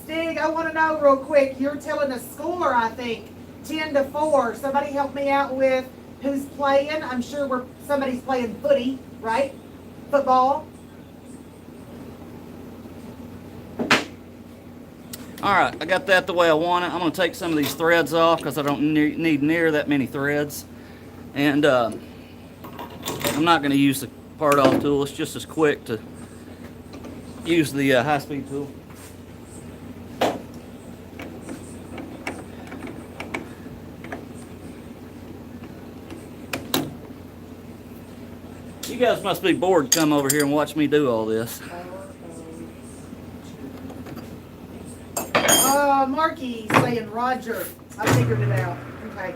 Stig, I want to know real quick. You're telling a score, I think, 10-4. Somebody help me out with who's playing. I'm sure somebody's playing footy, right? Football. All right, I got that the way I want it. I'm going to take some of these threads off because I don't need near that many threads. And I'm not going to use the part off tool. It's just as quick to use the high-speed tool. You guys must be bored to come over here and watch me do all this. Marky saying Roger. I figured it out. Okay.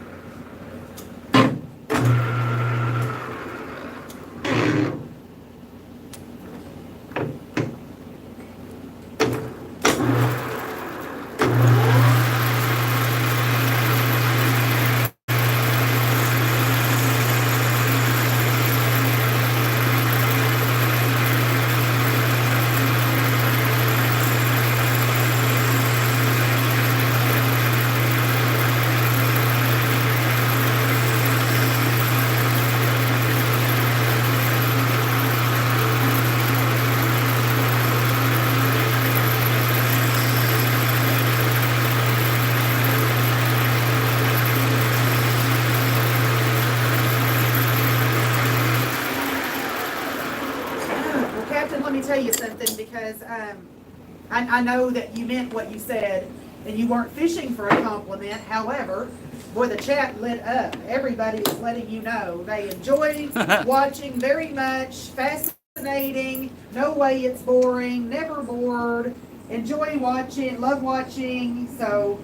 Let me tell you something, because I know that you meant what you said and you weren't fishing for a compliment. However, boy, the chat lit up. Everybody is letting you know they enjoy watching very much. Fascinating. No way it's boring. Never bored. Enjoy watching. Love watching. So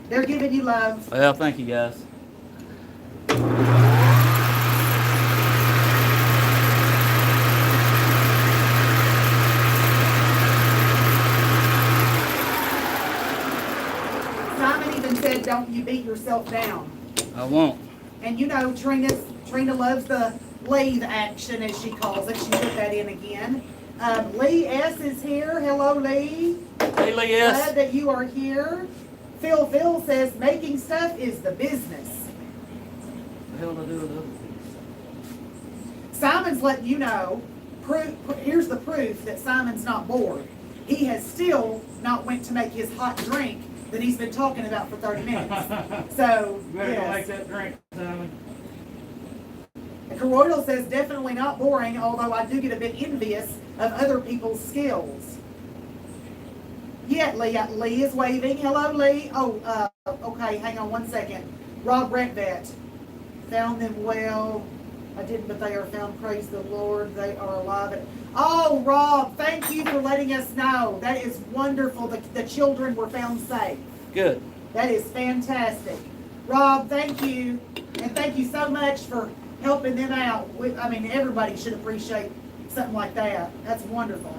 they're giving you love. Well, thank you guys. Don't you beat yourself down. I won't. And you know, Trina loves the lathe action, as she calls it. She put that in again. Lee S is here. Hello, Lee. Hey, Lee S. Glad that you are here. Phil says making stuff is the business. What the hell do I do with those? Simon's letting you know. Here's the proof that Simon's not bored. He has still not went to make his hot drink that he's been talking about for 30 minutes. So, you better yes. go make that drink, Simon. Corroidal says definitely not boring, although I do get a bit envious of other people's skills. Yeah, Lee is waving. Hello, Lee. Oh, okay, hang on one second. Rob Breckvet. Found them well. I didn't, but they are found. Praise the Lord. They are alive. Oh, Rob, thank you for letting us know. That is wonderful. The children were found safe. Good. That is fantastic. Rob, thank you. And thank you so much for helping them out. I mean, everybody should appreciate something like that. That's wonderful.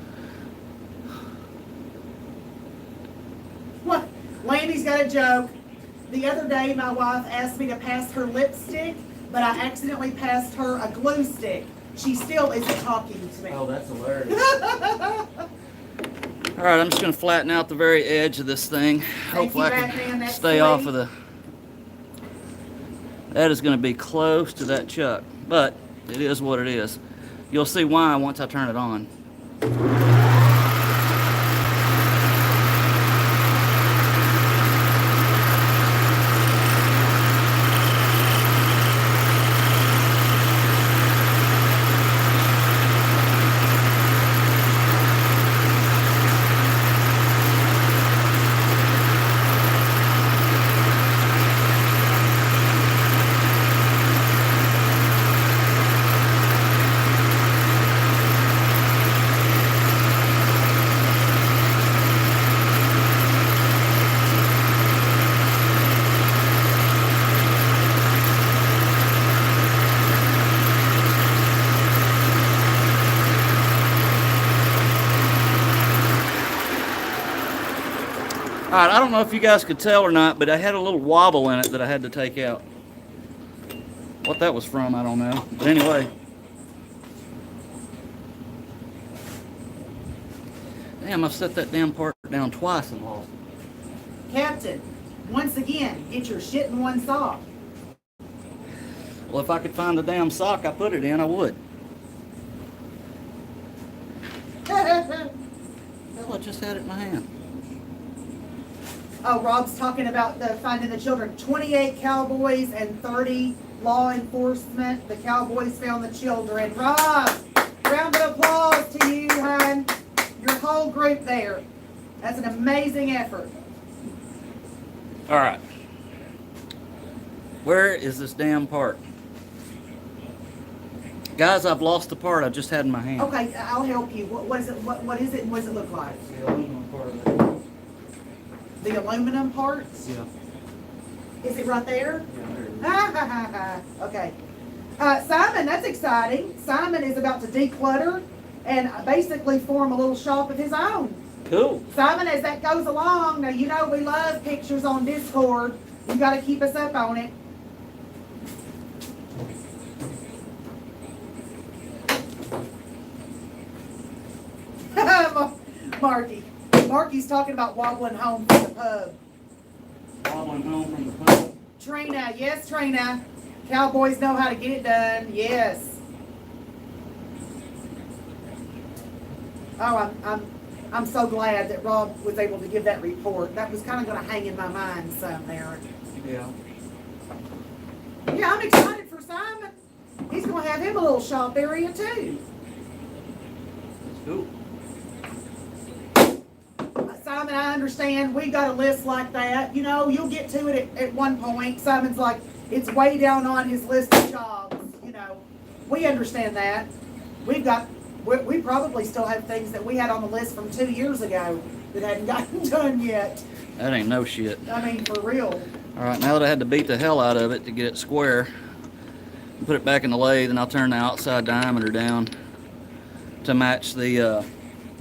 What? Landy's got a joke. The other day, my wife asked me to pass her lipstick, but I accidentally passed her a glue stick. She still isn't talking to me. Oh, that's hilarious. All right, I'm just going to flatten out the very edge of this thing. Hopefully I can stay off of the... That is going to be close to that chuck, but it is what it is. You'll see why once I turn it on. Alright, I don't know if you guys could tell or not, but I had a little wobble in it that I had to take out. What that was from, I don't know. But anyway. Damn, I've set that damn part down twice and lost it. Captain, once again, get your shit in one sock. Well, if I could find the damn sock I put it in, I would. Hell, I just had it in my hand. Oh, Rob's talking about finding the children. 28 cowboys and 30 law enforcement. The cowboys found the children. Rob, round of applause to you, hon. Your whole group there. That's an amazing effort. All right. Where is this damn part? Guys, I've lost the part I just had in my hand. Okay, I'll help you. What is it? What is it? And what does it look like? The aluminum part of it. The aluminum parts? Yeah. Is it right there? Yeah, Okay. Simon, that's exciting. Simon is about to declutter and basically form a little shop of his own. cool. Simon, as that goes along, now you know we love pictures on Discord. You got to keep us up on it. Marky's talking about wobbling home from the pub. Wobbling home from the pub. Trina, yes, Trina. Cowboys know how to get it done. Yes. Oh, I'm so glad that Rob was able to give that report. That was kind of going to hang in my mind some there. Yeah. Yeah, I'm excited for Simon. He's going to have him a little shop area too. That's cool. Simon, I understand. We got a list like that. You know, you'll get to it at one point. Simon's like, it's way down on his list of jobs. You know, we understand that. We probably still have things that we had on the list from 2 years ago that hadn't gotten done yet. That ain't no shit. I mean, for real. All right, now that I had to beat the hell out of it to get it square, put it back in the lathe, and I'll turn the outside diameter down to match the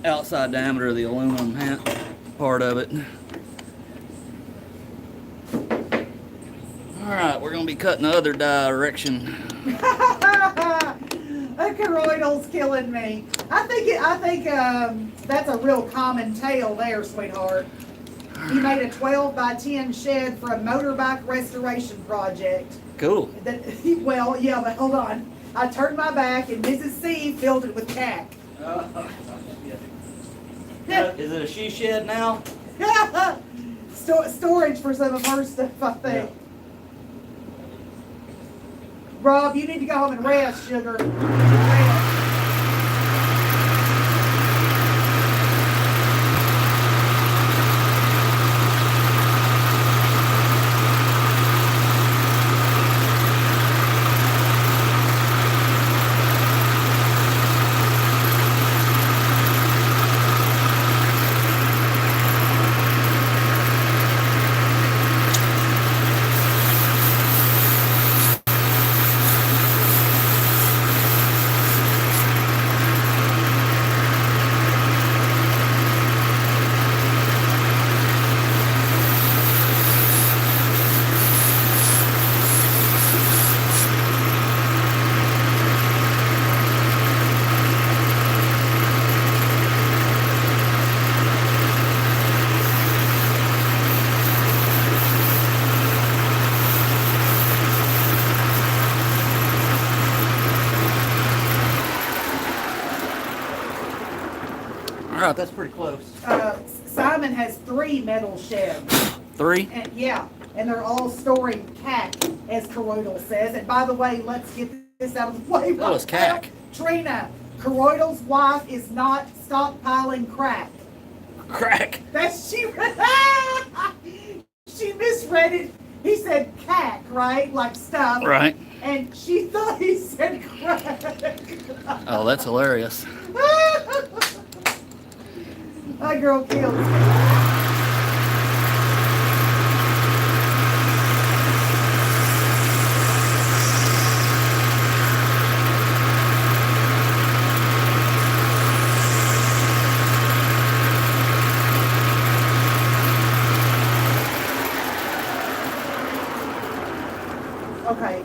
outside diameter of the aluminum part of it. All right, we're gonna be cutting the other direction. A choroidal's killing me. I think that's a real common tale there, sweetheart. He made a 12 by 10 shed for a motorbike restoration project. Cool. Well, yeah, but hold on. I turned my back and Mrs. C filled it with cack. Is it a she shed now? Storage for some of her stuff, I think. Yeah. Rob, you need to go home and rest, sugar. Rest. All right, that's pretty close. Simon has 3 metal sheds. 3? And, yeah, and they're all storing cack, as Corroidal says. And by the way, let's get this out of the way. That was cack. Trina, Corroidal's wife is not stockpiling crack. Crack. That's she misread it. He said cack, right? Like stuff. Right. And she thought he said crack. Oh, that's hilarious. My girl kills me.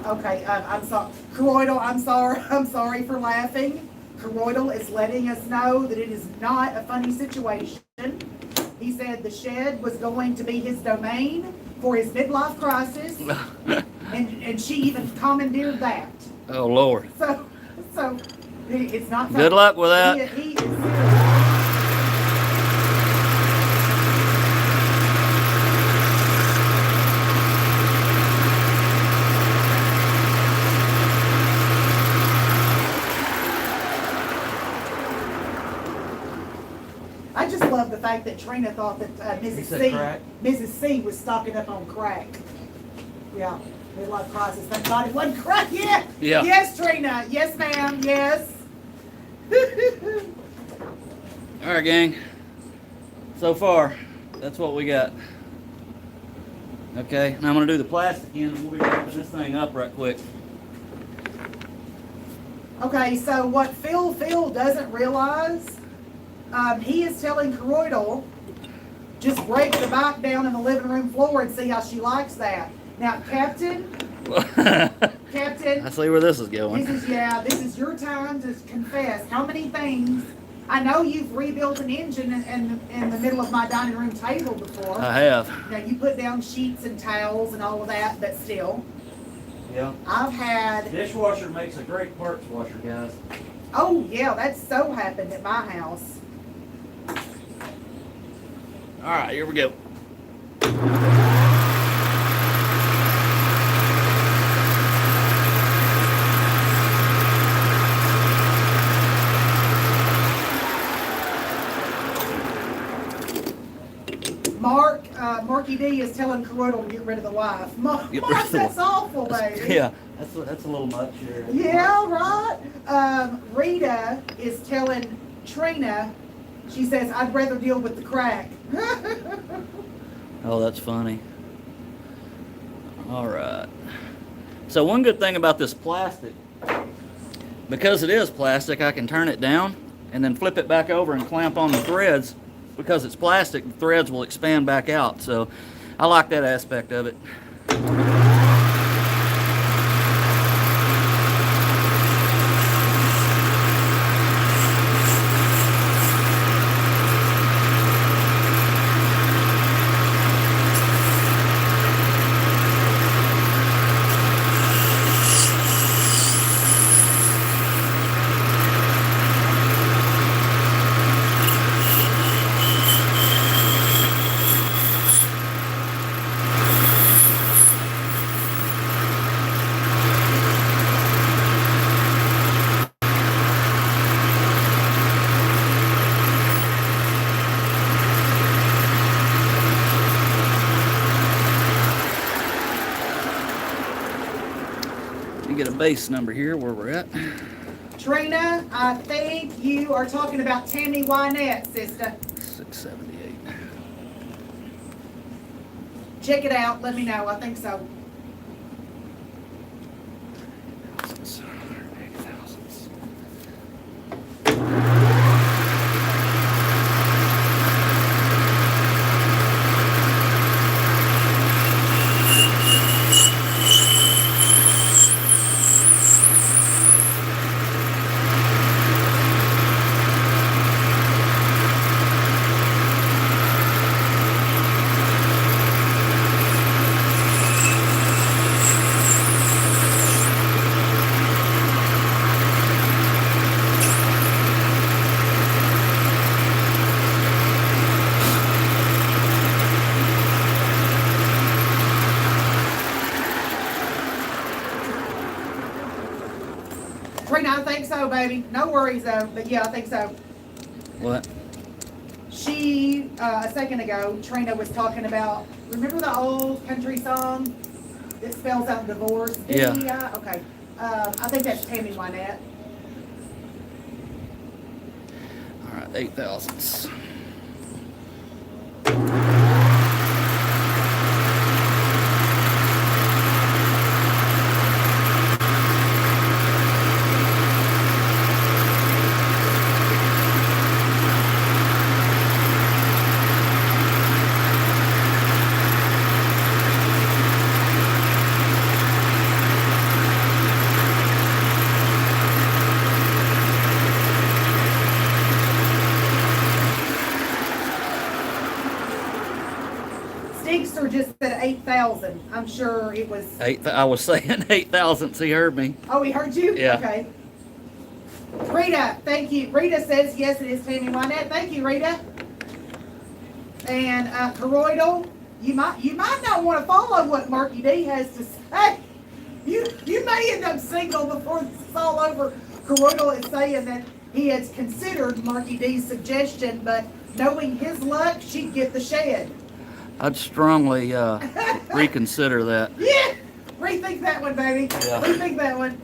Okay, I'm sorry. Corroidal, I'm sorry for laughing. Carroidal is letting us know that it is not a funny situation. He said the shed was going to be his domain for his midlife crisis, and she even commandeered that. Oh, Lord. So it's not funny. Good luck with that. He is serious. I just love the fact that Trina thought that Mrs. C was stocking up on crack. Yeah, midlife crisis. Thank God it wasn't crack yet. Yeah. Yes, Trina. Yes, ma'am. Yes. All right, gang. So far, that's what we got. Okay, now I'm gonna do the plastic end, and we'll be wrapping this thing up right quick. Okay, so what Phil doesn't realize, he is telling Carroidal, just break the bike down in the living room floor and see how she likes that. Now, Captain, I see where this is going. this is your time to confess how many things. I know you've rebuilt an engine in the middle of my dining room table before. I have. Now, you put down sheets and towels and all of that, but still. Yeah. I've had... Dishwasher makes a great parts washer, guys. Oh, yeah, that's so happened at my house. All right, here we go. Marky D is telling Carroidal to get rid of the wife. Mark, Get rid of the that's wife. awful, baby. Yeah, that's a little much here. Yeah, right. Rita is telling Trina, she says, I'd rather deal with the crack. Oh, that's funny. All right. So one good thing about this plastic, because it is plastic, I can turn it down and then flip it back over and clamp on the threads. Because it's plastic, the threads will expand back out. So I like that aspect of it. Get a base number here where we're at. Trina, I think you are talking about Tammy Wynette, sister. 678. Check it out. Let me know. I think so. Trina, I think so, baby. No worries, though. But yeah, I think so. What? She, a second ago, Trina was talking about, remember the old country song that spells out divorce? Yeah. D-I? Okay. I think that's Tammy Wynette. All right, 8 thousandths. producer just said 8,000. I'm sure it was. I was saying 8,000. He heard me. Oh, he heard you? Yeah. Okay. Rita, thank you. Rita says yes, it is Tammy Wynette. Thank you, Rita. And Coroidal, you might not want to follow what Marky D has to say. You may end up single before this is all over. Coroidal is saying that he has considered Marky D's suggestion, but knowing his luck, she'd get the shed. I'd strongly reconsider that. Yeah! Rethink that one, baby. Yeah. Rethink that one.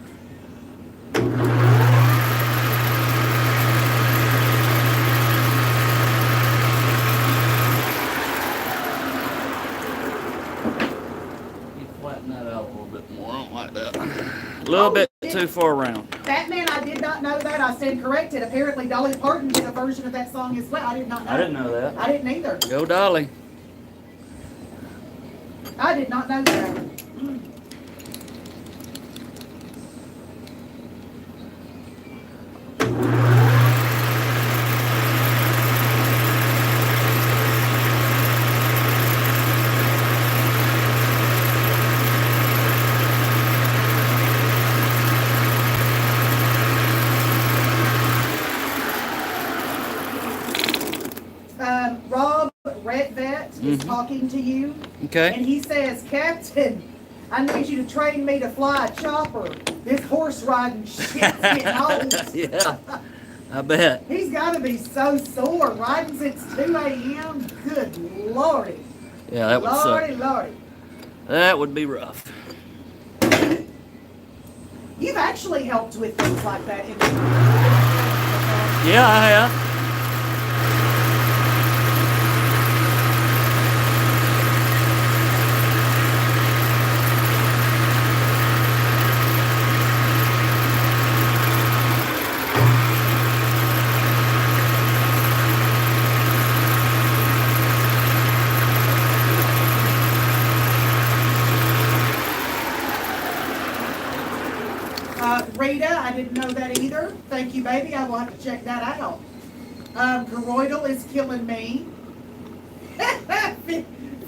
You flatten that out a little bit more. I don't like that. A little bit too far around. Batman, I did not know that. I stand corrected. Apparently, Dolly Parton did a version of that song as well. I did not know. I didn't know that. I didn't either. Go Dolly. I did not know that. Rob Redvet is talking to you. Okay. And he says, Captain, I need you to train me to fly a chopper. This horse riding shit's getting old. Yeah, I bet. He's got to be so sore. Riding since 2 a.m. Good lordy. Yeah, that would Lordy, suck. lordy. That would be rough. You've actually helped with things like that. Yeah, I have. Rita, I didn't know that either. Thank you, baby. I will have to check that out. Coroidal is killing me.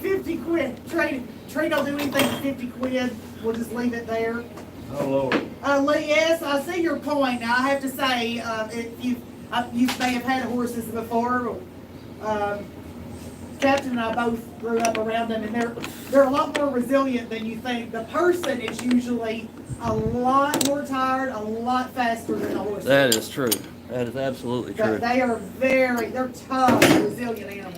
50 quid. Trade will do anything for 50 quid. We'll just leave it there. Oh, Lord. Yes, I see your point. Now, I have to say, if you may have had horses before. Captain and I both grew up around them, and they're a lot more resilient than you think. The person is usually a lot more tired, a lot faster than the horse. That is true. That is absolutely true. But they are they're tough, resilient animals.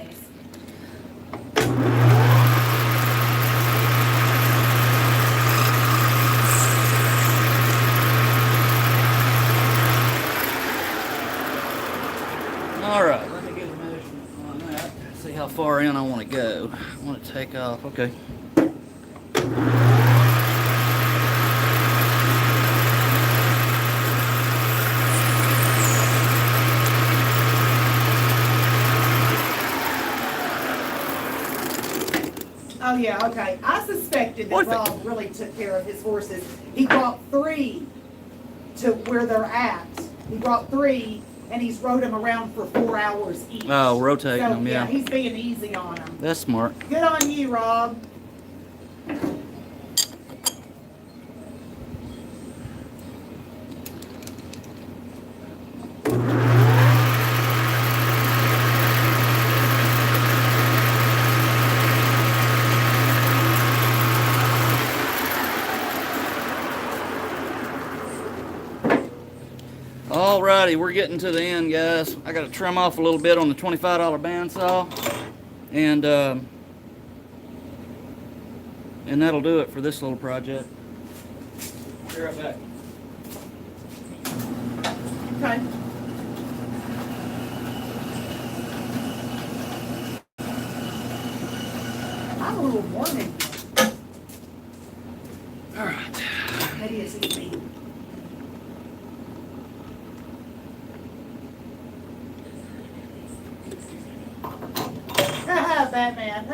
All right, let me get a measurement on that. See how far in I want to go. I want to take off. Okay. Oh yeah, okay. I suspected that Rob really took care of his horses. He brought 3 to where they're at. He brought 3, and he's rode them around for 4 hours each. Oh, rotating them, yeah. He's being easy on them. That's smart. Good on you, Rob. Alrighty, we're getting to the end, guys. I got to trim off a little bit on the $25 bandsaw, and that'll do it for this little project. Be right back. Okay. I'm a little warm in here. All right. Maybe it's just me. Batman.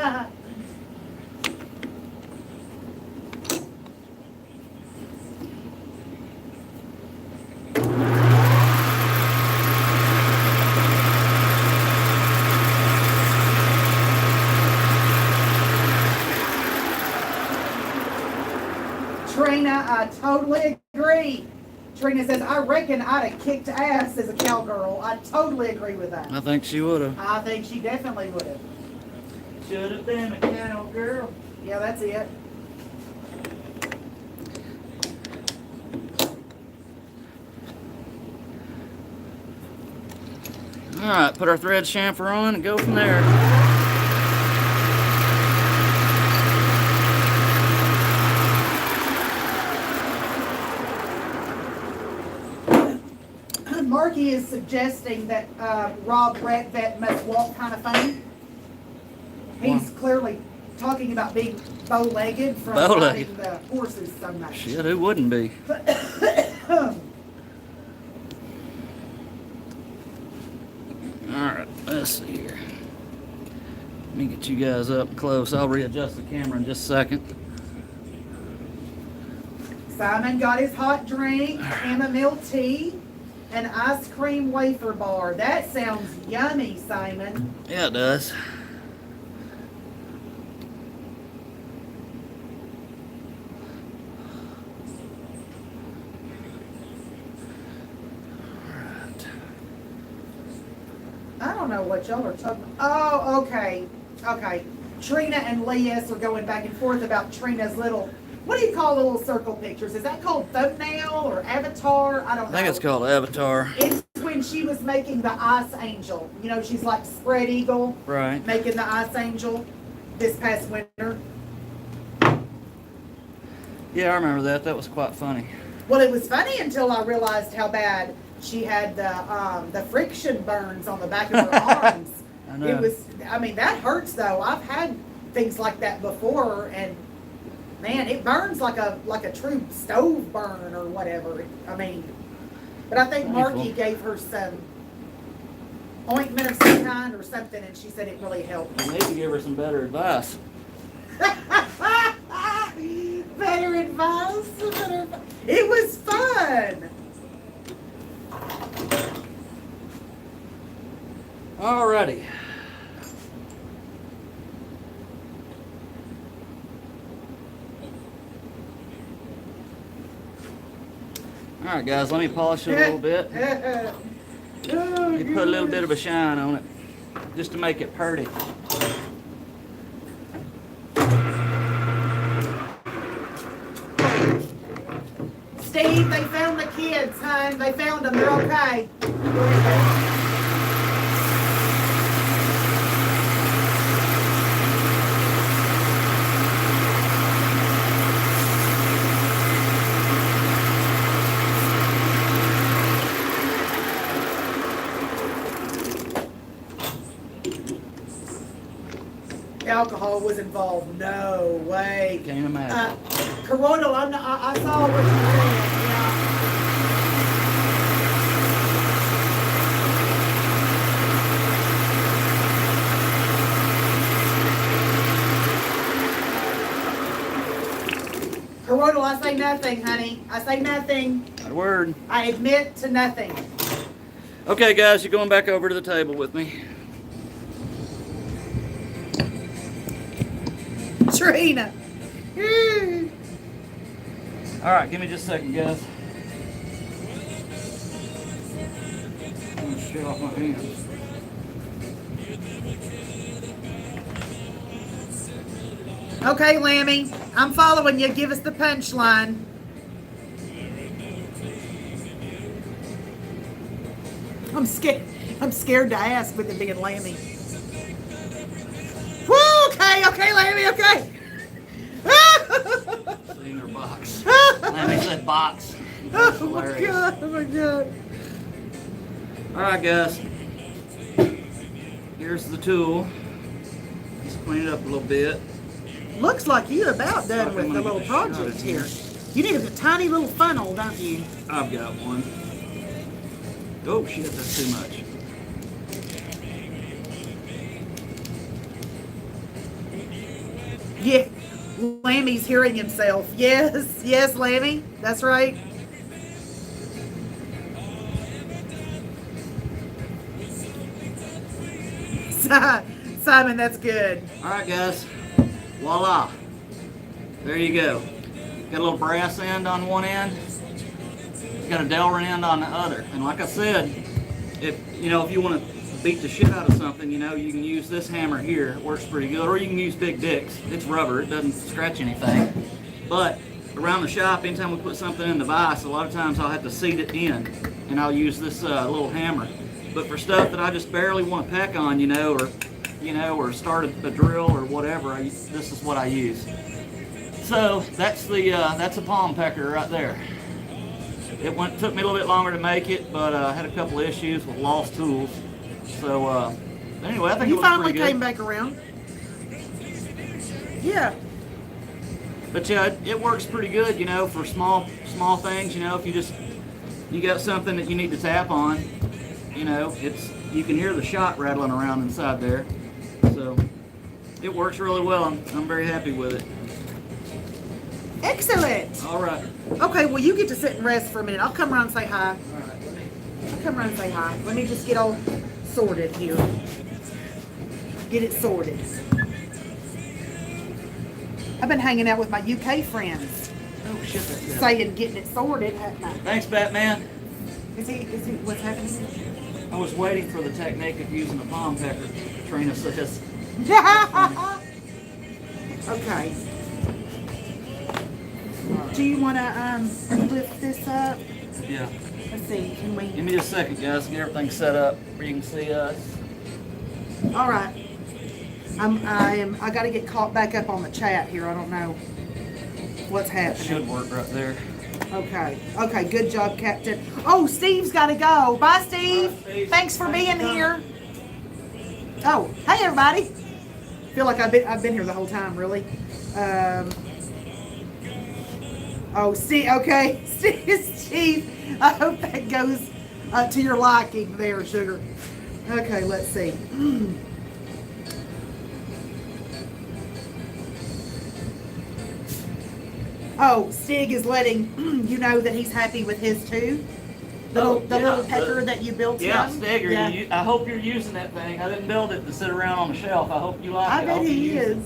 Trina, I totally agree. Trina says, I reckon I'd have kicked ass as a cowgirl. I totally agree with that. I think she would have. I think she definitely would have. Should have been a cowgirl. Yeah, that's it. All right, put our thread chamfer on and go from there. Marky is suggesting that Rob Redvet must walk kind of funny. He's clearly talking about being bow-legged from riding the horses so much. Shit, who wouldn't be? Alright, let's see here. Let me get you guys up close. I'll readjust the camera in just a second. Simon got his hot drink, chamomile tea, and ice cream wafer bar. That sounds yummy, Simon. Yeah, it does. I don't know what y'all are talking about. Oh, okay. Okay. Trina and Leas are going back and forth about Trina's little, what do you call the little circle pictures? Is that called thumbnail or avatar? I don't know. I think it's called Avatar. It's when she was making the ice angel. You know, she's like spread eagle. Right. Making the ice angel this past winter. Yeah, I remember that. That was quite funny. Well, it was funny until I realized how bad she had the friction burns on the back of her arms. I know. It was, I mean, that hurts though. I've had things like that before, and man, it burns like a true stove burn or whatever. I mean, but I think Marky gave her some ointment of some kind or something, and she said it really helped. I need to give her some better advice. Better advice. It was fun. Alrighty. Alright guys, let me polish it a little bit. You put a little bit of a shine on it, just to make it pretty. Steve, they found the kids, hon. They found them. They're okay. Alcohol was involved. No way. Can't imagine. Corrodal, I saw what you did. Yeah. Corrodal, I say nothing, honey. I say nothing. Not a word. I admit to nothing. Okay guys, you're going back over to the table with me. Trina. Alright, give me just a second, guys. I'm gonna shit off my hands. Okay, Lammy. I'm following you. Give us the punchline. I'm scared. I'm scared to ask with it being Lammy. Woo, okay, Lammy, okay. Seen her box. Lammy said box. That's hilarious. Oh my god. Alright guys. Here's the tool. Just clean it up a little bit. Looks like you're about done with the little project here. You need a tiny little funnel, don't you? I've got one. Oh shit, that's too much. Yeah, Lammy's hearing himself. Yes, Lammy, that's right. Simon, that's good. Alright guys, voila. There you go. Got a little brass end on one end. It's got a Delrin end on the other. And like I said, if you want to beat the shit out of something, you can use this hammer here. It works pretty good. Or you can use Big Dicks. It's rubber. It doesn't scratch anything. But around the shop, anytime we put something in the vise, a lot of times I'll have to seat it in, and I'll use this little hammer. But for stuff that I just barely want to peck on, or start a drill or whatever, this is what I use. So that's a palm pecker right there. It took me a little bit longer to make it, but I had a couple of issues with lost tools. So anyway, I think you it looks finally pretty good. came back around. Yeah. But yeah, it works pretty good, for small things. If you got something that you need to tap on, you can hear the shot rattling around inside there. So it works really well. I'm very happy with it. Excellent. All right. Okay, well, you get to sit and rest for a minute. I'll come around and say hi. All right. I'll come around and say hi. Let me just get all sorted here. Get it sorted. I've been hanging out with my UK friends, Oh shit! That's good. saying getting it sorted, haven't I? Thanks, Batman. Is he, what's happening? I was waiting for the technique of using a palm pecker. Trina says. Okay. Do you want to lift this up? Yeah. Let's see, can we? Give me just a second, guys. Get everything set up where you can see us. All right. I got to get caught back up on the chat here. I don't know what's That happening. should work right there. Okay. Okay. Good job, Captain. Oh, Steve's got to go. Bye, Steve. Bye, Steve. Thanks for Thanks being for here. Oh, hey, everybody. Feel like I've been here the whole time, really. Oh, Steve. Okay, Steve. I hope that goes to your liking there, sugar. Okay, let's see. Oh, Stig is letting you know that he's happy with his too. The little pecker that you built Yeah, him. Stigger, Yeah. I hope you're using that thing. I didn't build it to sit around on the shelf. I hope you like I it. bet hope you he use is. it.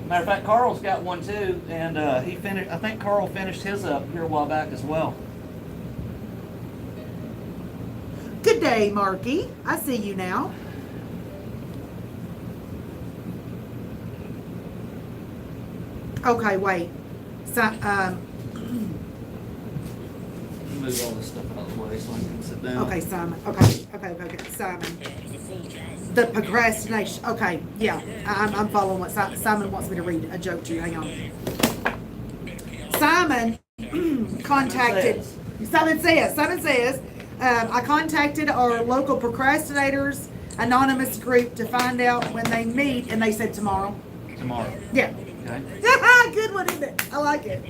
Matter of fact, Carl's got one too, and he finished. I think Carl finished his up here a while back as well. Good day, Marky. I see you now. Okay, wait. So, Move all this stuff out of the way so I can sit down. okay, Simon. Okay, Simon. The procrastination. Okay, yeah, I'm following what Simon wants me to read a joke to you. Hang on. Simon contacted. Simon says, I contacted our local procrastinators anonymous group to find out when they meet, and they said tomorrow. Tomorrow. Yeah. Okay. Good one, isn't it? I like it.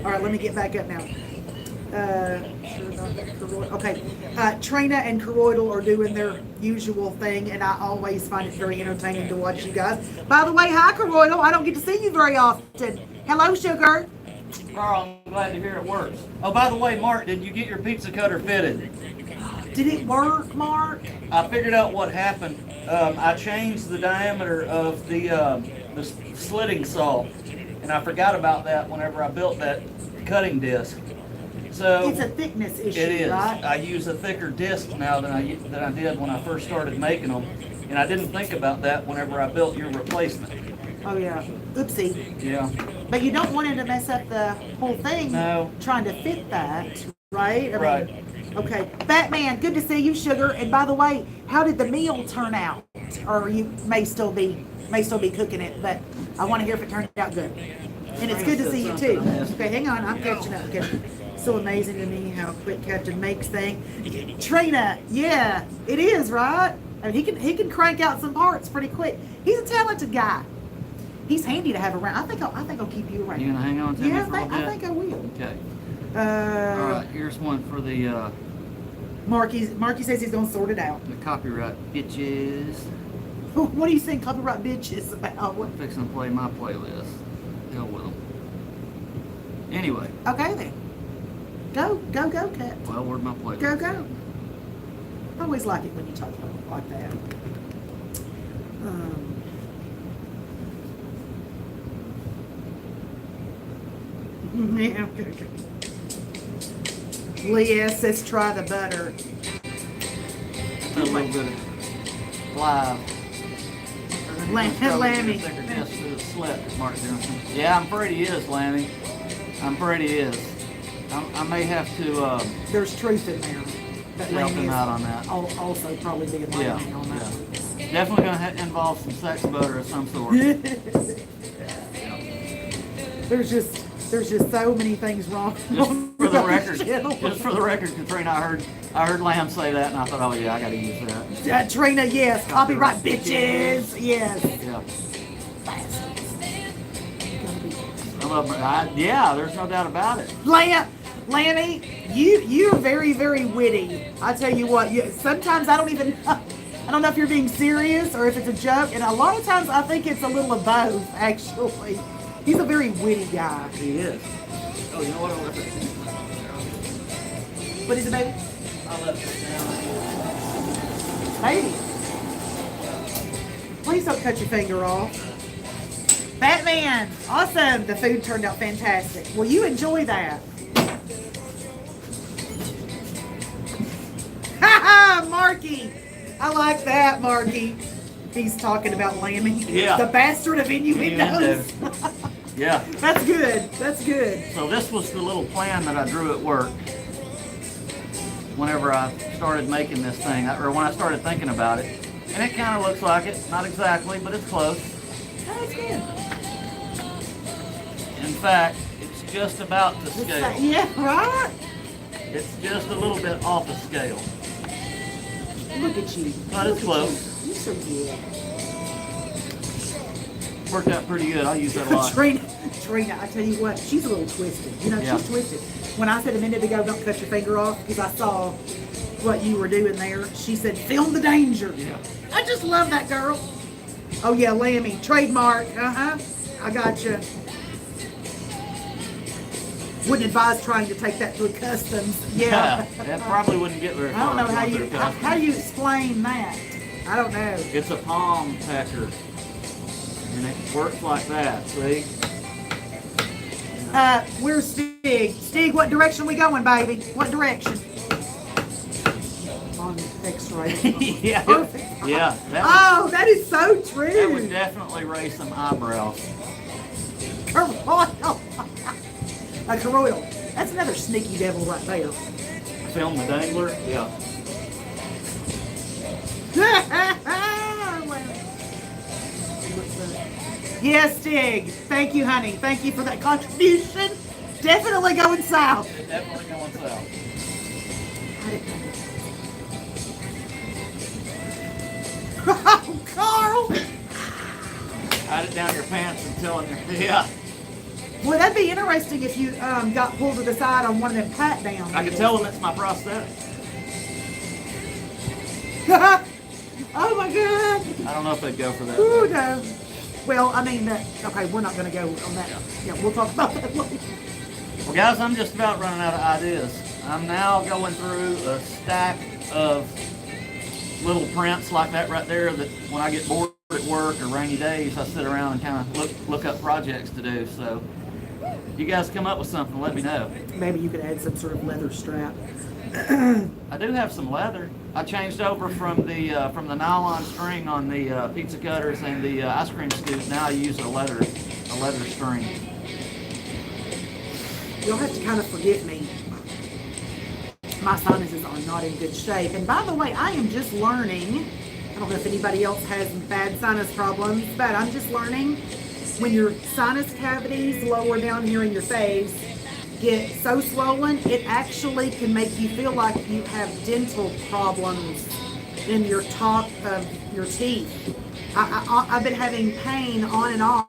All right, let me get back up now. Okay. Trina and Coroidal are doing their usual thing, and I always find it very entertaining to watch you guys. By the way, hi, Coroidal. I don't get to see you very often. Hello, sugar. Carl, I'm glad to hear it works. Oh, by the way, Mark, did you get your pizza cutter fitted? Did it work, Mark? I figured out what happened. I changed the diameter of the slitting saw, and I forgot about that whenever I built that cutting disc. So It's a thickness issue, it is. right? I use a thicker disc now than I did when I first started making them, and I didn't think about that whenever I built your replacement. Oh, yeah. Oopsie. Yeah. But you don't want it to mess up the whole thing. No. Trying to fit that, right? Right. Okay. Batman, good to see you, sugar. And by the way, how did the meal turn out? Or you may still be cooking it, but I want to hear if it turned out good. And it's good to see you too. Okay, hang on, I'm catching up. Okay. So amazing to me how quick Captain makes things. Trina, yeah, it is, right? I mean, he can crank out some parts pretty quick. He's a talented guy. He's handy to have around. I think I'll keep you around. You gonna hang on to me Yeah, for a bit? I think I will. Okay. All right. Here's one for the Marky says he's gonna sort it out. copyright bitches. What do you think copyright bitches about? What? I'm fixing to play my playlist. Hell with them. Anyway. Okay then. Go, Cat. Well, where'd my playlist? Go. I always like it when you talk like that. Yeah. Yes, let's try the butter. A little bit of live. Lammy. Just to the slip, Mark Johnson. Yeah, I'm afraid he is, Lammy. I'm afraid he is. I may have to There's truth in there. That help Lammy him is out on that. Also probably being Yeah, lying on that. yeah. Definitely going to involve some sex butter of some sort. There's just so many things wrong. Just for the record, Katrina, I heard Lamb say that, and I thought, oh yeah, I got to use that. Trina, yes, copyright bitches, yes. Yeah. I love yeah, there's no doubt about it. Lammy, you're very, very witty. I tell you what, sometimes I don't know if you're being serious or if it's a joke, and a lot of times I think it's a little of both, actually. He's a very witty guy. He is. Oh, you know what? I left it. What is it, baby? I left it Baby. Please don't cut your finger off. Batman! Awesome! The food turned out fantastic. Well, you enjoy that. Ha ha! Marky! I like that, Marky. He's talking about Lammy. Yeah. The bastard of innuendos. Yeah. That's good. That's good. So this was the little plan that I drew at work whenever I started making this thing, or when I started thinking about it. And it kind of looks like it. Not exactly, but it's close. That's good. In fact, it's just about to scale. Yeah, right? It's just a little bit off the scale. Look at you. But it's Look at close. you. You're so good. Worked out pretty good. I use that a lot. Trina, I tell you what, she's a little twisted. You know, Yeah. she's twisted. When I said a minute ago, don't cut your finger off, because I saw what you were doing there, she said, film the danger. Yeah. I just love that girl. Oh, yeah, Lammy. Trademark. Uh-huh. I got you. Wouldn't advise trying to take that through customs. Yeah. That probably wouldn't get very I far. don't know how going you through how, customs. how do you explain that. I don't know. It's a palm pecker. And it works like that, see? Where's Stig? Stig, what direction we going, baby? What direction? On X-ray. Yeah. Perfect. Yeah. Oh, that is so true. That would definitely raise some eyebrows. Carroidal. A carroidal. That's another sneaky devil right there. Film the dangler? Yeah. Yes, Stig. Thank you, honey. Thank you for that contribution. Definitely going south. It's definitely going south. Oh, Carl. Hide it down your pants and tell them yeah. Well, that'd be interesting if you got pulled to the side on one of them pat downs. I can tell them it's my prosthetic. Oh my God. I don't know if they'd go for that. Ooh, no. Well, I mean, okay, we're not going to go on that. Yeah, we'll talk about that later. Well, guys, I'm just about running out of ideas. I'm now going through a stack of little prints like that right there that when I get bored at work or rainy days, I sit around and kind of look up projects to do. So if you guys come up with something, let me know. Maybe you could add some sort of leather strap. I do have some leather. I changed over from the nylon string on the pizza cutters and the ice cream scoops. Now I use a leather string. You'll have to kind of forgive me. My sinuses are not in good shape. And by the way, I am just learning. I don't know if anybody else has bad sinus problems, but I'm just learning when your sinus cavities lower down here in your face get so swollen, it actually can make you feel like you have dental problems in your top of your teeth. I've been having pain on and off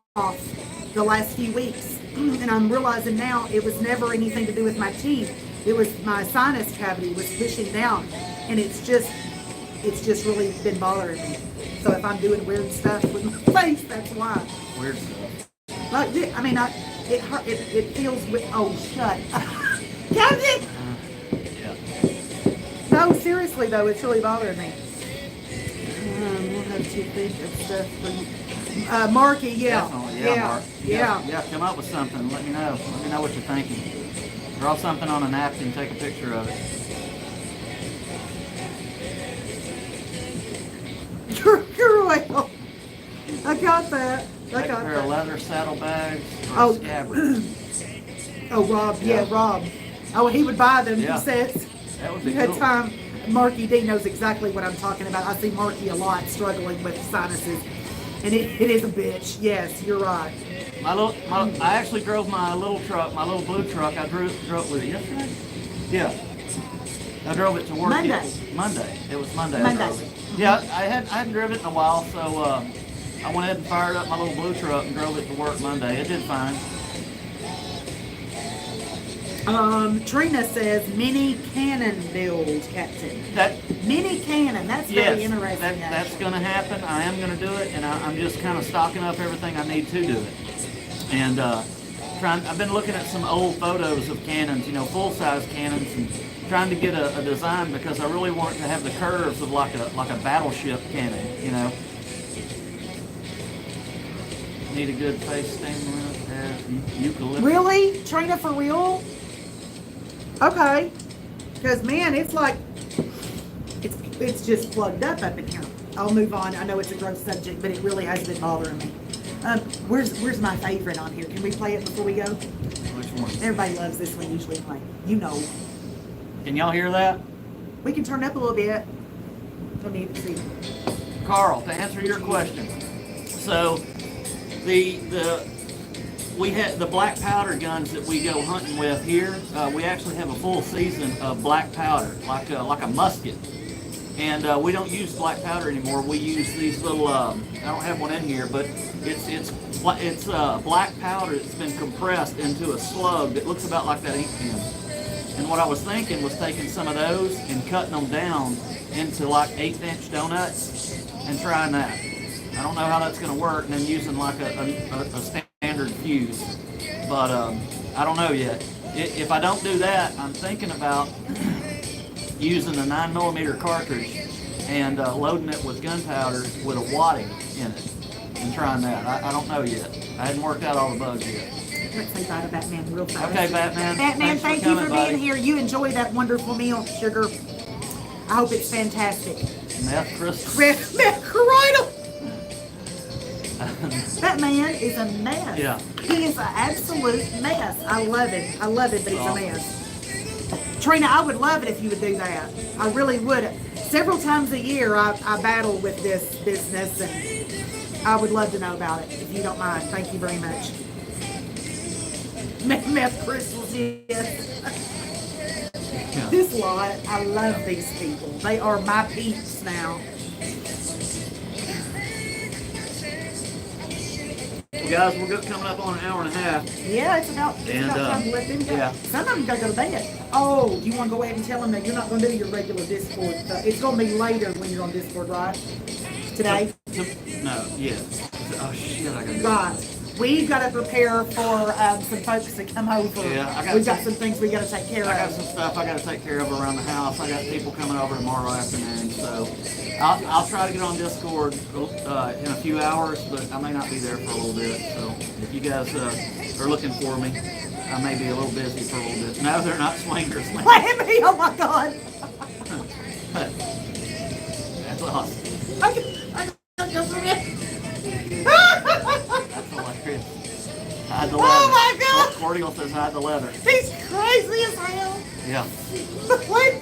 the last few weeks, and I'm realizing now it was never anything to do with my teeth. It was my sinus cavity was pushing down, and it's just really been bothering me. So if I'm doing weird stuff with my face, that's why. Weird stuff. Like, I mean, it hurt. It feels. Oh, shut. Captain. Yeah. No, seriously though, it's really bothering me. We'll have to think of stuff for you. Marky, yeah. Definitely, yeah, Mark. Yeah. Yeah, come up with something. Let me know. Let me know what you're thinking. Draw something on a napkin, take a picture of it. You're well. I got that. I Take a got pair of that. leather saddlebags or Oh. a scabbard. Oh, Rob. Yeah, Yeah. Rob. Oh, he would buy them. Yeah. He says. That would be You had cool. time. Marky D knows exactly what I'm talking about. I see Marky a lot struggling with sinuses. And it is a bitch. Yes, you're right. I actually drove my little truck, my little blue truck. I drove with it yesterday. Yeah, I drove it to work. Monday. Monday. It was Monday. Monday. I drove it. Yeah, I hadn't driven it in a while, so I went ahead and fired up my little blue truck and drove it to work Monday. It did fine. Trina says mini cannon build, Captain. That Mini cannon. That's yes, very interesting. that's going to happen. I am going to do it, and I'm just kind of stocking up everything I need to do it. And I've been looking at some old photos of cannons, full-size cannons, and trying to get a design because I really want to have the curves of like a battleship cannon, Need a good face stainless as eucalyptus. Really? Trina, for real? Okay. Because, man, it's like, it's just plugged up in here. I'll move on. I know it's a gross subject, but it really has been bothering me. Where's my favorite on here? Can we play it before we go? Which one? Everybody loves this one usually play. Can y'all hear that? We can turn up a little bit. Don't need to see. Carl, to answer your question, so we had the black powder guns that we go hunting with here. We actually have a full season of black powder, like a musket, and we don't use black powder anymore. We use these little. I don't have one in here, but it's black powder that's been compressed into a slug that looks about like that ink pen. And what I was thinking was taking some of those and cutting them down into like 1/8-inch donuts and trying that. I don't know how that's going to work, and then using like a standard fuse, but I don't know yet. If I don't do that, I'm thinking about using a 9mm cartridge and loading it with gunpowder with a wadding in it and trying that. I don't know yet. I hadn't worked out all the bugs yet. Let's say bye to Batman real fast. Okay, Batman. Batman, Thanks thank you coming, for buddy. being here. You enjoy that wonderful meal, sugar. I hope it's fantastic. Meth crystals. That man is a mess. Yeah. He is an absolute mess. I love it. But he's a mess. Trina, I would love it if you would do that. I really would. Several times a year, I battle with this business, and I would love to know about it, if you don't mind. Thank you very much. Meth crystals, yes. Yeah. This lot, I love these people. They are my peeps now. Well, guys, we're coming up on an hour and a half. Yeah, it's about time to let them go. yeah. Some of them gotta go to bed. Oh, you want to go ahead and tell them that you're not going to do your regular Discord stuff? It's going to be later when you're on Discord, right? Today? No, yeah. Oh, shit, I gotta do Right. We've got to prepare for some folks to come over. Yeah, We've got some things we got to take care I got of. some stuff I got to take care of around the house. I got people coming over tomorrow afternoon, so I'll try to get on Discord in a few hours, but I may not be there for a little bit. So if you guys are looking for me, I may be a little busy for a little bit. No, they're not swingers. Man. Let me! Oh my God! That's awesome. I don't go for it. That's hilarious. Hide the leather. Oh my God! Cordial says hide the leather. He's crazy as hell. Yeah. What?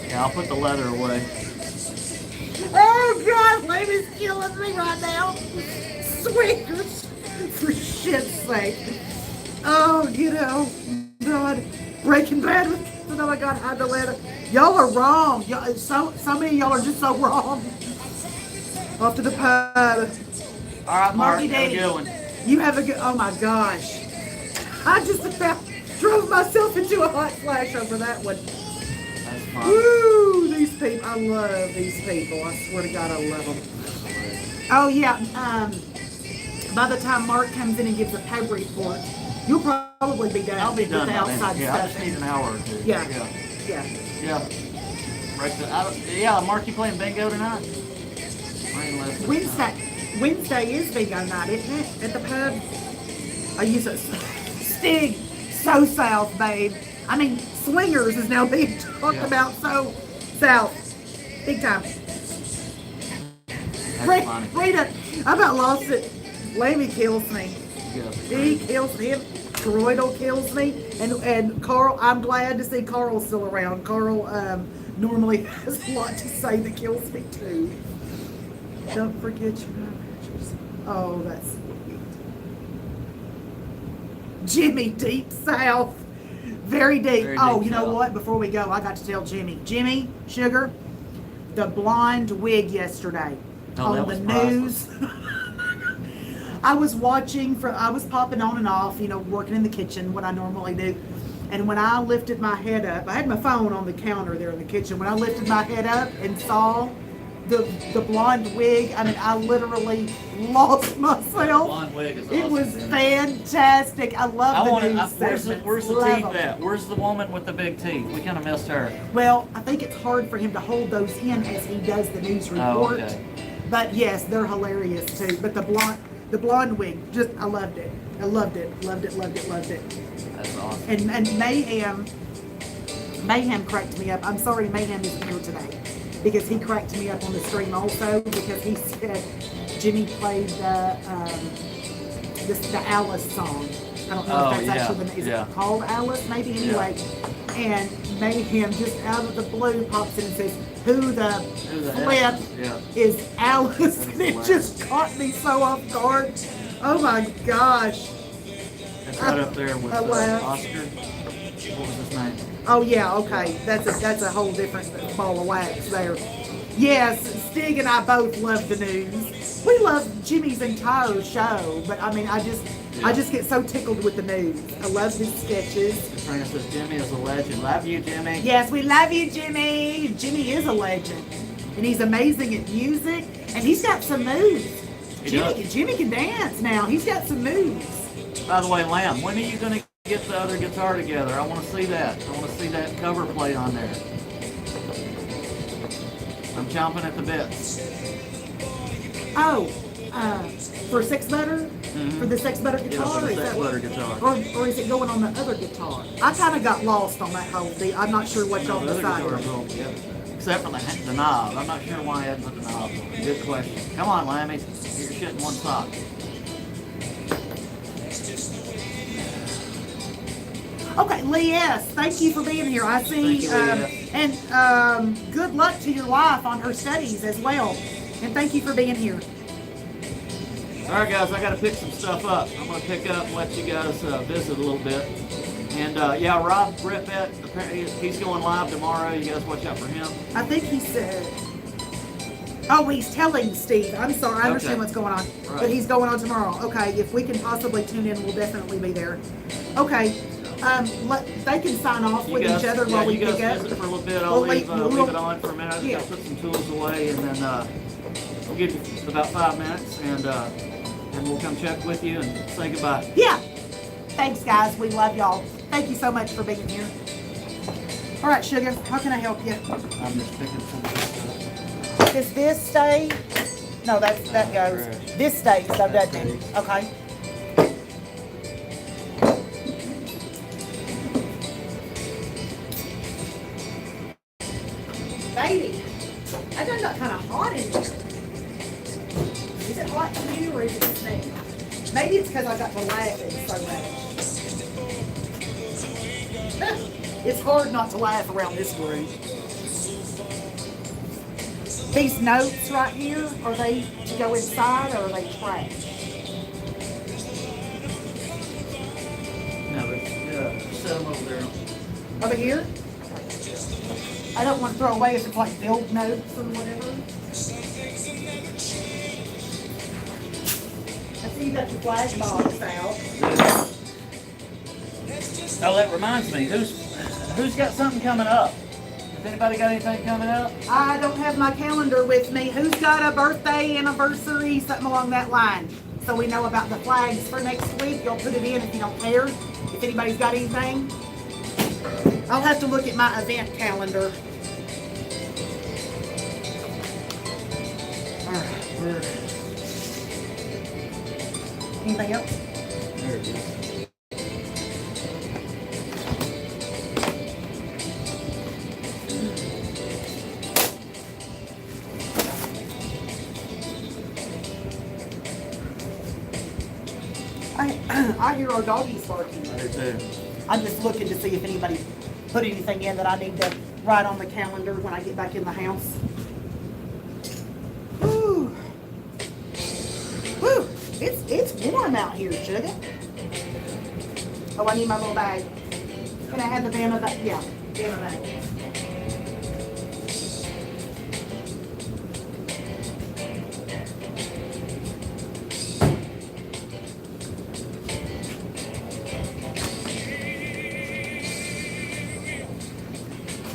Yeah, I'll put the leather away. Oh God, Lady's killing me right now. Swingers, for shit's sake. Oh, God, Breaking Bad with, oh my God, hide the leather. Y'all are wrong. So many of y'all are just so wrong. Off to the pub. All right, Mark, Marky have a D. good one. You have a good, oh my gosh. I just about drove myself into a hot flash over that one. That's fine. Woo, these people, I love these people. I swear to God, I love them. Oh yeah, by the time Mark comes in and gives a pub report, you'll probably be done. I'll be done with the by then. outside Yeah, I stuff. just need an hour or two. Yeah. Yeah. Yeah. Yeah. Right. Yeah, Mark, you playing bingo tonight? Are rain less this time. Wednesday is bingo night, isn't it? At the pub. I use it. Stig, so south, babe. I mean, swingers is now being talked Yeah. about so south. Big time. That's funny. Rita, I about lost it. Lammy kills me. Yeah. He kills me. Toroidal kills me. And Carl, I'm glad to see Carl's still around. Carl normally has a lot to say that kills me too. Don't forget your pictures. Oh, that's sweet. Jimmy, deep south. Very deep. Very Oh, deep you know south. what? Before we go, I got to tell Jimmy. Jimmy, sugar, the blonde wig yesterday Oh, that on was the priceless. news. I was watching, I was popping on and off, you know, working in the kitchen, what I normally do. And when I lifted my head up, I had my phone on the counter there in the kitchen. When I lifted my head up and saw the blonde wig, I mean, I literally lost myself. Blonde wig is It awesome, was isn't it? fantastic. I love the news Where's segments. the Love teeth 'em. at? Where's the woman with the big teeth? We kind of missed her. Well, I think it's hard for him to hold those in as he does the news Oh, report. okay. But yes, they're hilarious too. But the blonde wig, just I loved it. I loved it. Loved it. Loved it. Loved it. That's awesome. And Mayhem cracked me up. I'm sorry Mayhem isn't here today because he cracked me up on the stream also because he said Jimmy played the Alice song. I don't know Oh, if that's yeah, actually is yeah. it called Alice maybe anyway. And Mayhem just out of the blue pops in and says, "Who the flip Yeah. is Alice?" That is And it hilarious. just caught me so off guard. Oh my gosh. It's right up there with I laughed. Oscar. What was his name? Oh yeah, okay. That's a whole different ball of wax there. Yes, Stig and I both love the news. We love Jimmy's entire show, but I mean, I just get so tickled with the news. I love his sketches. Katrina says Jimmy is a legend. Love you, Jimmy. Yes, we love you, Jimmy. Jimmy is a legend, and he's amazing at music, and he's got some moves. He does. Jimmy can dance now. He's got some moves. By the way, Lamb, when are you going to get the other guitar together? I want to see that. I want to see that cover plate on there. I'm chomping at the bits. Oh, for Six Butter? For the Six Butter Yeah, guitar? for the Is Six that Butter what- guitar. Or is it going on the other guitar? I kind of got lost on that whole deal. I'm not sure what No, y'all the other decided. guitar is all together. Except for the knob. I'm not sure why I hadn't put the knob on. Good question. Come on, Lammy. Get your shit in one sock. Okay, Lee S., thank you for being here. I see, Thank you, and good luck to your wife on her studies as well. And thank you for being here. All right, guys, I got to pick some stuff up. I'm going to pick up and let you guys visit a little bit. And yeah, Rob Rippett, apparently he's going live tomorrow. You guys watch out for him. I think he said, oh, he's telling Steve. I'm sorry, I understand Okay. what's going on. Right. But he's going on tomorrow. Okay, if we can possibly tune in, we'll definitely be there. Okay, they can sign off with each other while we you guys pick up. visit for a little bit. I'll We'll leave we'll- it on for a minute. I just yeah. got to put some tools away, and then we'll give you about 5 minutes, and we'll come check with you and say goodbye. Yeah. Thanks, guys. We love y'all. Thank you so much for being here. All right, sugar. How can I help you? I'm just picking some stuff. Does this stay? No, that goes. Correct. This stays, so That doesn't it? stays. Okay. Baby, I done got kind of hot in here. Is it hot to you or is it just me? Maybe it's because I got to laughing so much. It's hard not to laugh around this group. These notes right here, are they to go inside or are they trash? No, but set them over there. Over here? I don't want to throw away if it's like build notes or whatever. I see you got your flag box out. Oh, that reminds me. Who's got something coming up? Has anybody got anything coming up? I don't have my calendar with me. Who's got a birthday, anniversary, something along that line? So we know about the flags for next week. You'll put it in if you don't care. If anybody's got anything. I'll have to look at my event calendar. All right. Anything else? There it is. I hear our doggies barking. I do too. I'm just looking to see if anybody put anything in that I need to write on the calendar when I get back in the house. Whew. Whew. It's warm out here, sugar. Oh, I need my little bag. Can I have the Bama bag? Yeah, Bama bag.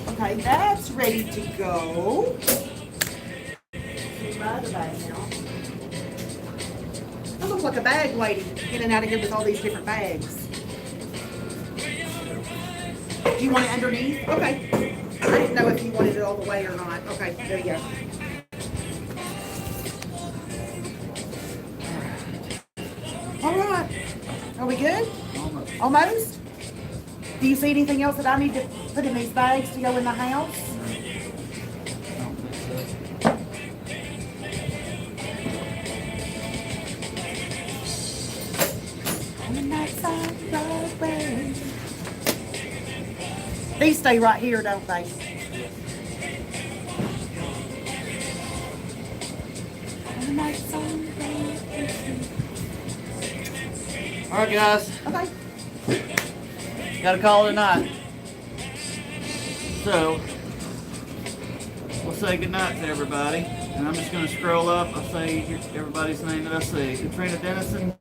Okay, that's ready to go. My other bag now. I look like a bag lady in and out of here with all these different bags. Do you want it underneath? Okay. I didn't know if you wanted it all the way or not. Okay, there you go. All right. Are we good? Almost. Almost? Do you see anything else that I need to put in these bags to go in the house? I don't think so. On that side Broadway. These stay right here, don't they? On that side Broadway. All right, guys. Okay. Got to call it a night. So, we'll say goodnight to everybody. And I'm just going to scroll up. I'll say everybody's name that I see. Katrina Dennison,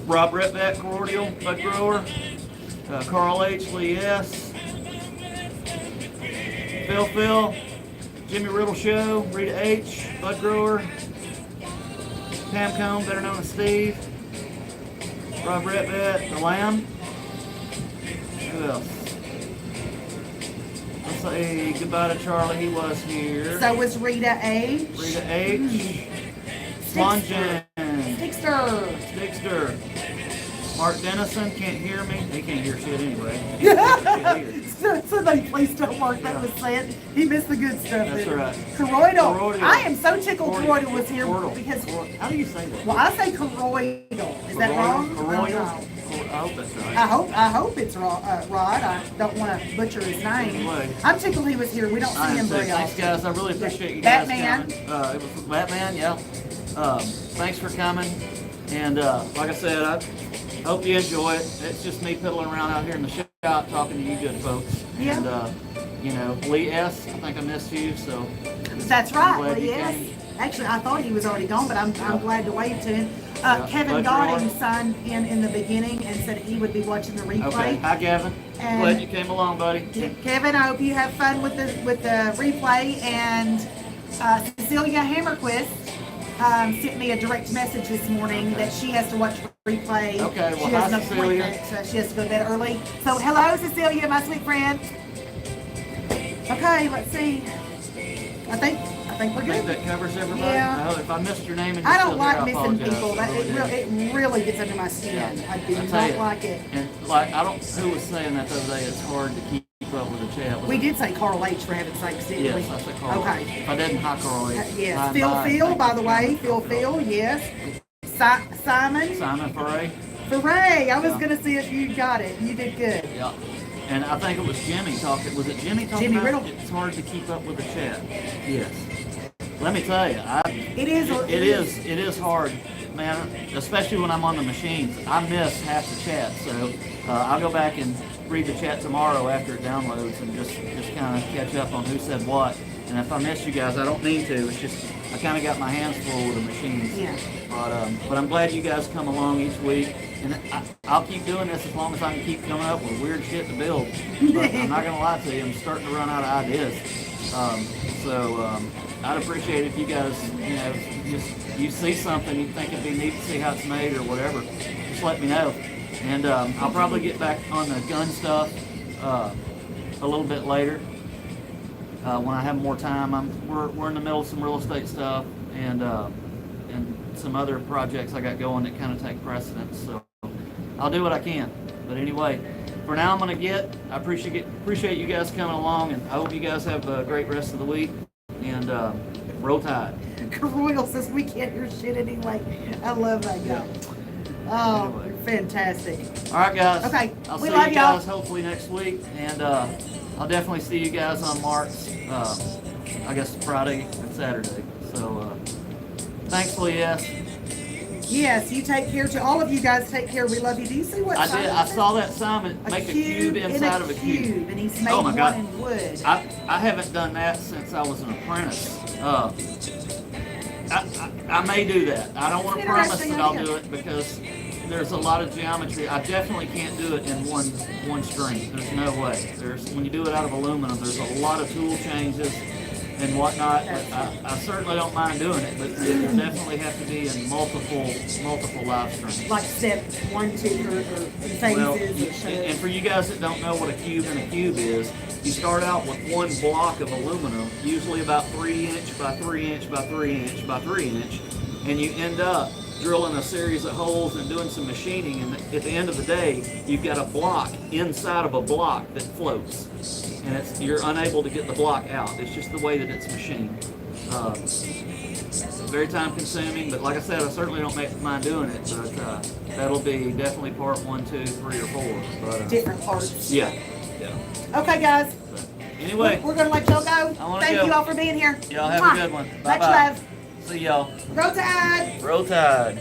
Rob Retbeck, Cordial, Bud Grower, Carl H. Lee S., Phil, Jimmy Riddle Show, Rita H., Bud Grower, Pam Cone, better known as Steve, Rob Retbeck, The Lamb. Who else? Let's say goodbye to Charlie. He was here. So was Rita H. Rita H. Swan Jen. Stickster. Stickster. Mark Dennison can't hear me. He can't hear shit anyway. He can't hear shit. Somebody please don't mark that was said. He missed the good stuff. That's didn't he? right. Corroidal. Corroidal. I am so tickled Corroidal was here Corroidal. because, How do you say that? well, I say Corroidal. Is that wrong? Corroidal? I don't know. I hope that's right. I hope it's right. I don't want to butcher his name. Anyway. I'm tickled he was here. We don't see I am him too. very Thanks, often. guys. I really appreciate you guys Batman. coming. It was Batman, yeah. Thanks for coming. And like I said, I hope you enjoy it. It's just me piddling around out here in the shop talking to you good folks. Yeah. And, you know, Lee S., I think I missed you, so. That's I'm right. glad Well, you yes. came. Actually, I thought he was already gone, but I'm glad to wave to him. Yeah. Kevin Bud Godding Brewer. signed in the beginning and said he would be watching the replay. Okay. Hi, Gavin. And- Glad you came along, buddy. Kevin, I hope you have fun with the replay. And Cecilia Hammerquist sent me a direct message this morning that she has to watch replay. Okay, well, she has hi, an appointment, Cecilia. so she has to go to bed early. So hello, Cecilia, my sweet friend. Okay, let's see. I think we're I think good. that covers everybody. Yeah. If I missed your name and you're I don't still like here, I missing apologize. people. I really do. It really gets under my skin. I do I tell not you, like it. And like, I don't. Who was saying that the other day? It's hard to keep up with the chat. Was We it- did say Carl H for heaven's sakes, didn't we? Yes, I said Carl. Okay. If I didn't, hi Carl. Yes. Hi, Phil, bye. Phil, Thank by you the for way. coming. Phil, yes. Simon. Simon Foray. Hooray! I was Yeah. going to see if you got it. You did good. Yeah. And I think it was Jimmy talking. Was it Jimmy talking Jimmy about Riddle. it's hard to keep up with the chat? Yes. Let me tell you, It is. it is hard, man. Especially when I'm on the machines, I miss half the chat. So I'll go back and read the chat tomorrow after it downloads and just kind of catch up on who said what. And if I missed you guys, I don't mean to. It's just I kind of got my hands full with the machines. Yeah. But I'm glad you guys come along each week, and I'll keep doing this as long as I can keep coming up with weird shit to build. But I'm not gonna lie to you, I'm starting to run out of ideas. I'd appreciate if you guys, you know, you see something you think it'd be neat to see how it's made or whatever, just let me know. And I'll probably get back on the gun stuff a little bit later when I have more time. We're in the middle of some real estate stuff, and some other projects I got going that kind of take precedence. So I'll do what I can. But anyway, for now I'm gonna I appreciate you guys coming along, and I hope you guys have a great rest of the week. And roll tide. Royal says we can't hear shit anyway. I love that guy. Oh, Anyway. you're fantastic. All right, guys. Okay, I'll we see love you y'all. guys hopefully next week, and I'll definitely see you guys on Mark's. I guess Friday and Saturday. So thanks, Leah. Yes, you take care. To all of you guys, take care. We love you. Do you see what? I Simon did. I said? saw that Simon make a cube inside of a cube. and he's made Oh my one God. in wood. I haven't done that since I was an apprentice. I may do that. I don't want to promise Interesting that I'll idea. do it because there's a lot of geometry. I definitely can't do it in one string. There's no way. When you do it out of aluminum, there's a lot of tool changes and whatnot. But I certainly don't mind doing it, but it definitely have to be in multiple live strings. Like step 1, 2, or phases. Well, or and shows. for you guys that don't know what a cube is, you start out with one block of aluminum, usually about 3 inch by 3 inch by 3 inch by 3 inch, and you end up drilling a series of holes and doing some machining, and at the end of the day, you've got a block inside of a block that floats, and you're unable to get the block out. It's just the way that it's machined. Very time consuming, but like I said, I certainly don't mind doing it, but that'll be definitely part 1, 2, 3, or 4. But, Different parts. yeah. Okay, guys. Anyway, We're gonna let y'all go. I wanna Thank go. you all for being here. y'all have Mwah. a good one. Much Bye-bye. love. See y'all. Roll Tide. Roll Tide.